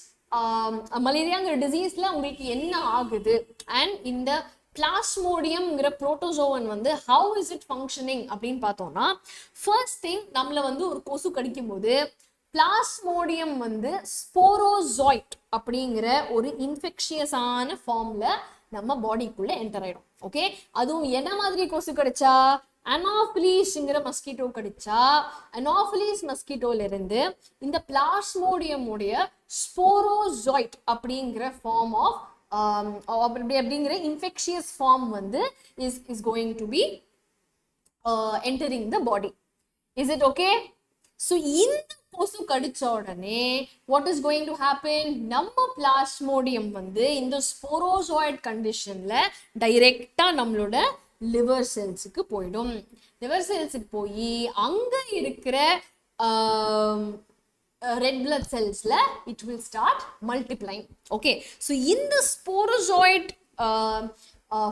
மலேரியாங்கிற டிசீஸ்ல உங்களுக்கு என்ன ஆகுது, அண்ட் இந்த பிளாஸ்மோடியம்ங்கிற புரோட்டோசோவன் வந்து ஹவு இஸ் இட் ஃபங்க்ஷனிங் அப்படின்னு பார்த்தோம்னா, ஃபர்ஸ்ட் திங் நம்மள வந்து ஒரு கொசு கடிக்கும் போது பிளாஸ்மோடியம் வந்து ஸ்போரோசாய்ட் அப்படிங்கிற ஒரு இன்ஃபெக்ஷியஸான ஃபார்ம்ல நம்ம பாடிக்குள்ள என்டர் ஆயிடும். ஓகே, அதுவும் என்ன மாதிரி கொசு கடிச்சா, அனாஃபிலிஸ்ங்கிற மஸ்கிட்டோ கடிச்சா, அனாஃபிலிஸ் மஸ்கிட்டோல இருந்து இந்த பிளாஸ்மோடியம் உடைய ஸ்போரோசாய்ட் அப்படிங்கிற ஃபார்ம் ஆஃப் அப்படிங்கிற இன்ஃபெக்ஷியஸ் ஃபார்ம் வந்து is going to be entering the body. Is it okay? So இந்த கொசு கடிச்ச உடனே what is going to happen, நம்ம பிளாஸ்மோடியம் வந்து இந்த ஸ்போரோசாய்ட் கண்டிஷன்ல டைரக்டா நம்மளோட லிவர் செல்ஸுக்கு போயிடும். லிவர் செல்ஸுக்கு போய் அங்க இருக்கிற red blood cells la it will start multiplying. Okay, so in the sporozoid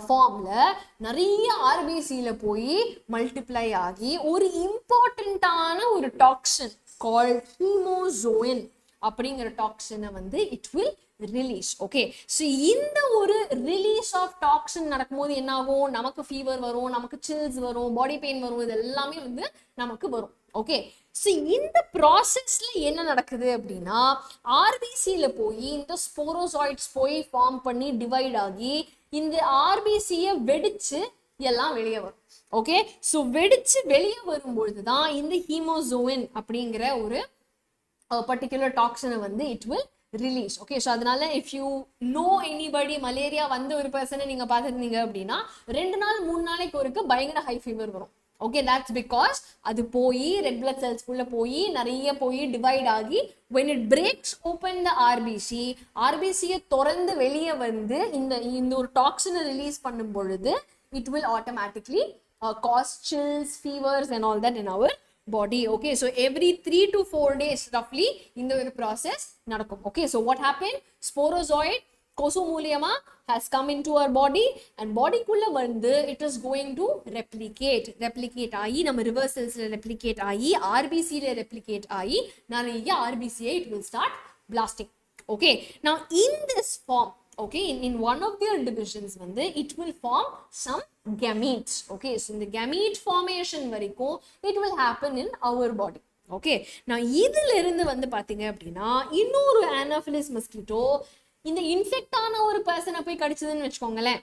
form la nariya RBC la poi multiply agi ஒரு இம்பார்ட்டன்ட்டான ஒரு டாக்ஸின் called hemozoin அப்படிங்கிற டாக்ஸினை வந்து it will release. Okay, so இந்த ஒரு ரிலீஸ் ஆஃப் டாக்ஸின் நடக்கும்போது என்ன ஆகும், நமக்கு ஃபீவர் வரும், நமக்கு சில்ஸ் வரும், பாடி பெயின் வரும், இது எல்லாமே வந்து நமக்கு வரும். ஓகே, ஸோ இந்த ப்ராசஸ்ல என்ன நடக்குது அப்படின்னா, ஆர்பிசியில போய் இந்த ஸ்போரோசாய்ட்ஸ் போய் ஃபார்ம் பண்ணி டிவைட் ஆகி இந்த ஆர்பிசியை வெடிச்சு எல்லாம் வெளியே வரும். ஓகே, ஸோ வெடிச்சு வெளியே வரும்பொழுது தான் இந்த ஹீமோசோயின் அப்படிங்கிற ஒரு பர்டிகுலர் டாக்ஸினை வந்து it will release. Okay, so அதனால if you know anybody malaria வந்த ஒரு பர்சனை நீங்க பார்த்துருந்தீங்க அப்படின்னா 2 நாள் 3 நாளைக்கு ஒருக்கு பயங்கர ஹை ஃபீவர் வரும். ஓகே, that's because அது போய் ரெட் பிளட் செல்ஸ்குள்ள போய் நிறைய போய் டிவைட் ஆகி when it breaks open the RBC திறந்து வெளியே வந்து இந்த ஒரு டாக்ஸினை ரிலீஸ் பண்ணும் பொழுது it will automatically cause chills, fevers and all that in our body. Okay, so every 3 to 4 days roughly இந்த ஒரு process நடக்கும். Okay, so what happened, sporozoid கொசு மூலியமா has come into our body and body குள்ள வந்து it is going to replicate ஆகி நம்ம reverse cellsல replicate ஆகி RBC ல replicate ஆகி நிறைய RBC it will start blasting. Okay, now in this form, okay, in one of their divisions வந்து it will form some gametes. Okay, so in the gamete formation வரைக்கும் it will happen in our body. Okay, now இதுல இருந்து வந்து பாத்தீங்க அப்படின்னா இன்னொரு anopheles mosquito இந்த infect ஆன ஒரு பர்சனை போய் கடிச்சதுன்னு வச்சுக்கோங்களேன்,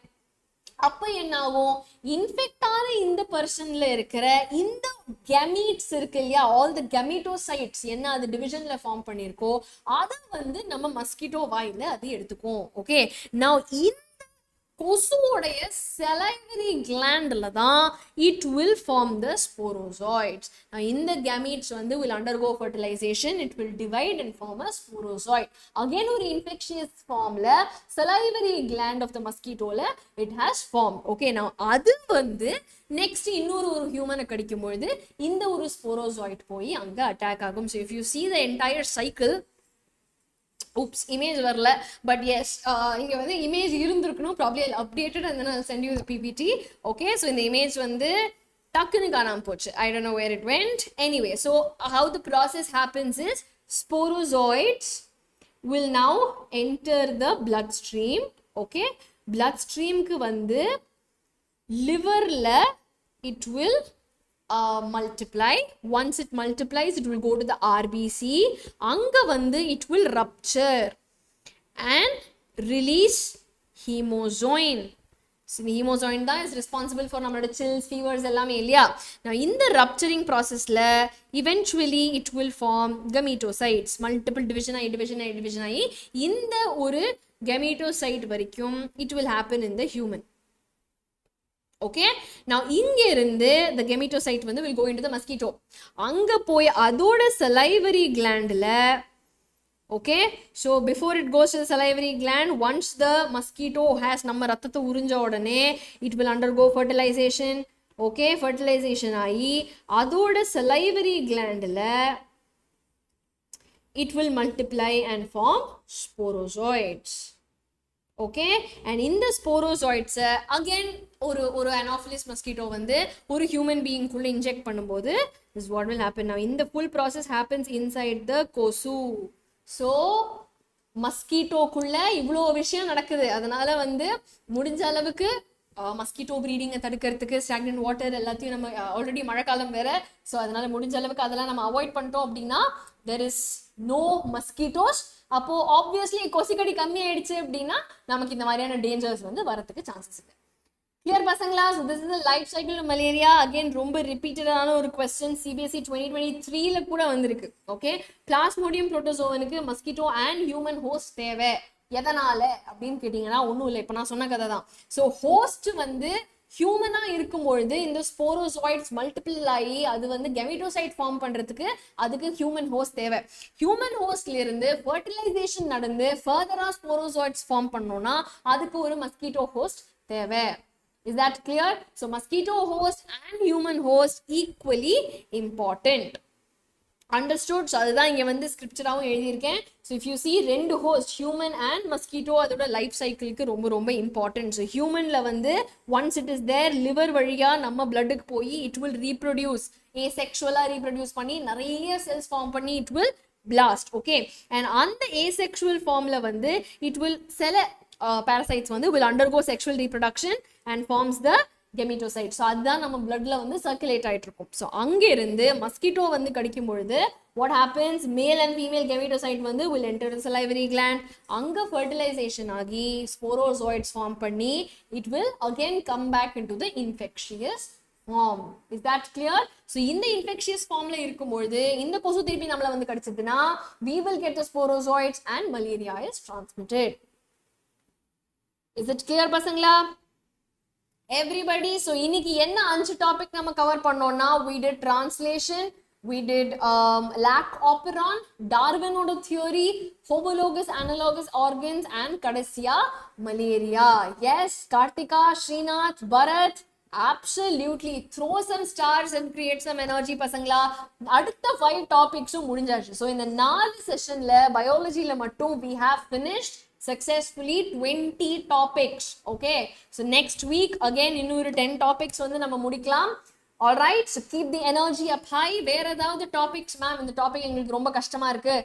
அப்ப என்ன ஆகும், இன்ஃபெக்ட் ஆன இந்த பர்சன்ல இருக்கிற இந்த கேமீட்ஸ் இருக்கு இல்லையா, ஆல் தி கேமிட்டோசைட்ஸ் என்ன அது டிவிஷன்ல ஃபார்ம் பண்ணிருக்கோ அதை வந்து நம்ம மஸ்கிட்டோ வாயில அது எடுத்துக்கும். ஓகே, நவ் இந்த கொசுவோடைய salivary glandல தான் it will form the sporozoids. Now இந்த gametes வந்து will undergo fertilization, it will divide and form a sporozoid. Again ஒரு infectious formல salivary gland of the mosquitoல it has formed. Okay, now அது வந்து next இன்னொரு ஹியூமனை கடிக்கும் பொழுது இந்த ஒரு sporozoid போய் அங்க அட்டாக் ஆகும். So if you see the entire cycle, oops, image வரல, but yes, இங்க வந்து image இருந்திருக்கணும், probably I'll update it and then I'll send you the PPT. Okay, so இந்த image வந்து டக்குன்னு காணாம போச்சு, I don't know where it went. Anyway, so how the process happens is sporozoids will now enter the bloodstream. Okay, bloodstreamக்கு வந்து liverல it will multiply. Once it multiplies, it will go to the RBC. அங்க வந்து it will rupture and release hemozoin. So the hemozoin தான் is responsible for நம்மளோட chills, fevers எல்லாமே இல்லையா. Now இந்த rupturing processல eventually it will form gametocytes. Multiple division ஆகி இந்த ஒரு gametocyte வரைக்கும் it will happen in the human. Okay, now இங்க இருந்து the gametocyte வந்து will go into the mosquito. அங்க போய் அதோட salivary glandல Okay, so before it goes to the salivary gland, once the mosquito has நம்ம ரத்தத்தை உறிஞ்ச உடனே it will undergo fertilization. Okay, fertilization ஆகி அதோட salivary glandல it will multiply and form sporozoids. Okay, and in the sporozoids again ஒரு anopheles mosquito வந்து ஒரு human being குள்ள inject பண்ணும்போது this is what will happen. Now in the full process happens inside the kosu. So mosquito குள்ள இவ்வளோ விஷயம் நடக்குது. அதனால வந்து முடிஞ்ச அளவுக்கு மஸ்கிட்டோ ப்ரீடிங்கை தடுக்கிறதுக்கு ஸ்டாக்னன்ட் வாட்டர் எல்லாத்தையும் நம்ம ஆல்ரெடி மழைக்காலம் வேற, ஸோ அதனால முடிஞ்ச அளவுக்கு அதெல்லாம் நம்ம அவாய்ட் பண்ணிட்டோம் அப்படின்னா there is no mosquitoes. அப்போ ஆப்வியஸ்லி கொசுக்கடி கம்மி ஆயிடுச்சு அப்படின்னா நமக்கு இந்த மாதிரியான டேஞ்சர்ஸ் வந்து வரதுக்கு சான்சஸ் இருக்கு. கிளியர் பசங்களா? So this is life cycle malaria. Again ரொம்ப ரிப்பீட்டடான ஒரு கொஸ்டின் CBSE 2023 கூட வந்திருக்கு. ஓகே, பிளாஸ்மோடியம் புரோட்டோசோவனுக்கு மஸ்கிட்டோ அண்ட் ஹியூமன் ஹோஸ்ட் தேவை, எதனால அப்படின்னு கேட்டீங்கன்னா ஒன்றும் இல்லை, இப்போ நான் சொன்ன கதை தான். ஸோ ஹோஸ்ட் வந்து ஹியூமனா இருக்கும்பொழுது இந்த ஸ்போரோசாய்ட்ஸ் மல்டிபிள் ஆகி அது வந்து கெமிட்டோசைட் ஃபார்ம் பண்றதுக்கு அதுக்கு ஹியூமன் ஹோஸ்ட் தேவை. ஹியூமன் ஹோஸ்ட்ல இருந்து ஃபர்டிலைசேஷன் நடந்து ஃபர்தரா ஸ்போரோசாய்ட்ஸ் ஃபார்ம் பண்ணோம்னா அதுக்கு ஒரு மஸ்கிட்டோ ஹோஸ்ட் தேவை. Is that clear? So mosquito host and human host equally important. Understood? So அதுதான் இங்க வந்து ஸ்கிரிப்சராவும் எழுதியிருக்கேன். So if you see ரெண்டு ஹோஸ்ட் human and mosquito அதோட லைஃப் சைக்கிளுக்கு ரொம்ப ரொம்ப இம்பார்ட்டன்ட். ஸோ ஹியூமன்ல வந்து once it is there liver வழியா நம்ம பிளட்டுக்கு போய் it will reproduce, asexually reproduce பண்ணி நிறைய செல்ஸ் ஃபார்ம் பண்ணி it will blast. Okay, and அந்த asexual formல வந்து it will சில parasites வந்து will undergo sexual reproduction and forms the gemetocyte. So அதுதான் நம்ம bloodல வந்து circulate ஆயிட்டு இருக்கும். So அங்க இருந்து மஸ்கிட்டோ வந்து கடிக்கும் பொழுது what happens, male and female gemetocyte வந்து will enter the salivary gland. அங்க fertilization ஆகி sporozoids form பண்ணி it will again come back into the infectious form. Is that clear? So இந்த infectious formல இருக்கும் பொழுது இந்த கொசு திருப்பி நம்மள வந்து கடிச்சதுன்னா we will get the sporozoids and malaria is transmitted. Is it clear பசங்களா? Everybody, so இன்னைக்கு என்ன 5 டாபிக் நம்ம கவர் பண்ணோம்னா we did translation, we did lac operon, டார்வினோட theory, homologous analogous organs and கடைசியா malaria. Yes, Kartika, Srinath, Bharat, absolutely throw some stars and create some energy பசங்களா. அடுத்த 5 டாபிக்ஸும் முடிஞ்சாச்சு. ஸோ இந்த 4 செஷன்ல பயாலஜில மட்டும் we have finished successfully 20 topics. Okay, so next week again இன்னொரு 10 topics வந்து நம்ம முடிக்கலாம். All right, so keep the energy up high. வேற ஏதாவது டாபிக்ஸ் மேம் இந்த டாபிக் எங்களுக்கு ரொம்ப கஷ்டமா இருக்கு,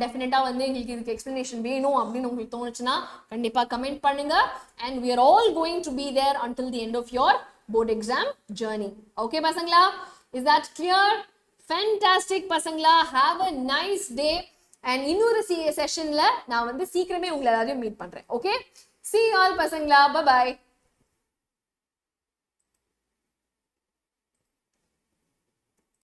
டெஃபினட்டா வந்து எங்களுக்கு இதுக்கு எக்ஸ்பிளனேஷன் வேணும் அப்படின்னு உங்களுக்கு தோணுச்சுன்னா கண்டிப்பா கமெண்ட் பண்ணுங்க. and we are all going to be there until the end of your board exam journey. Okay பசங்களா, is that clear? Fantastic பசங்களா, have a nice day. and இன்னொரு செஷன்ல நான் வந்து சீக்கிரமே உங்களை எல்லாரையும் மீட் பண்றேன். ஓகே, see you all பசங்களா, bye bye.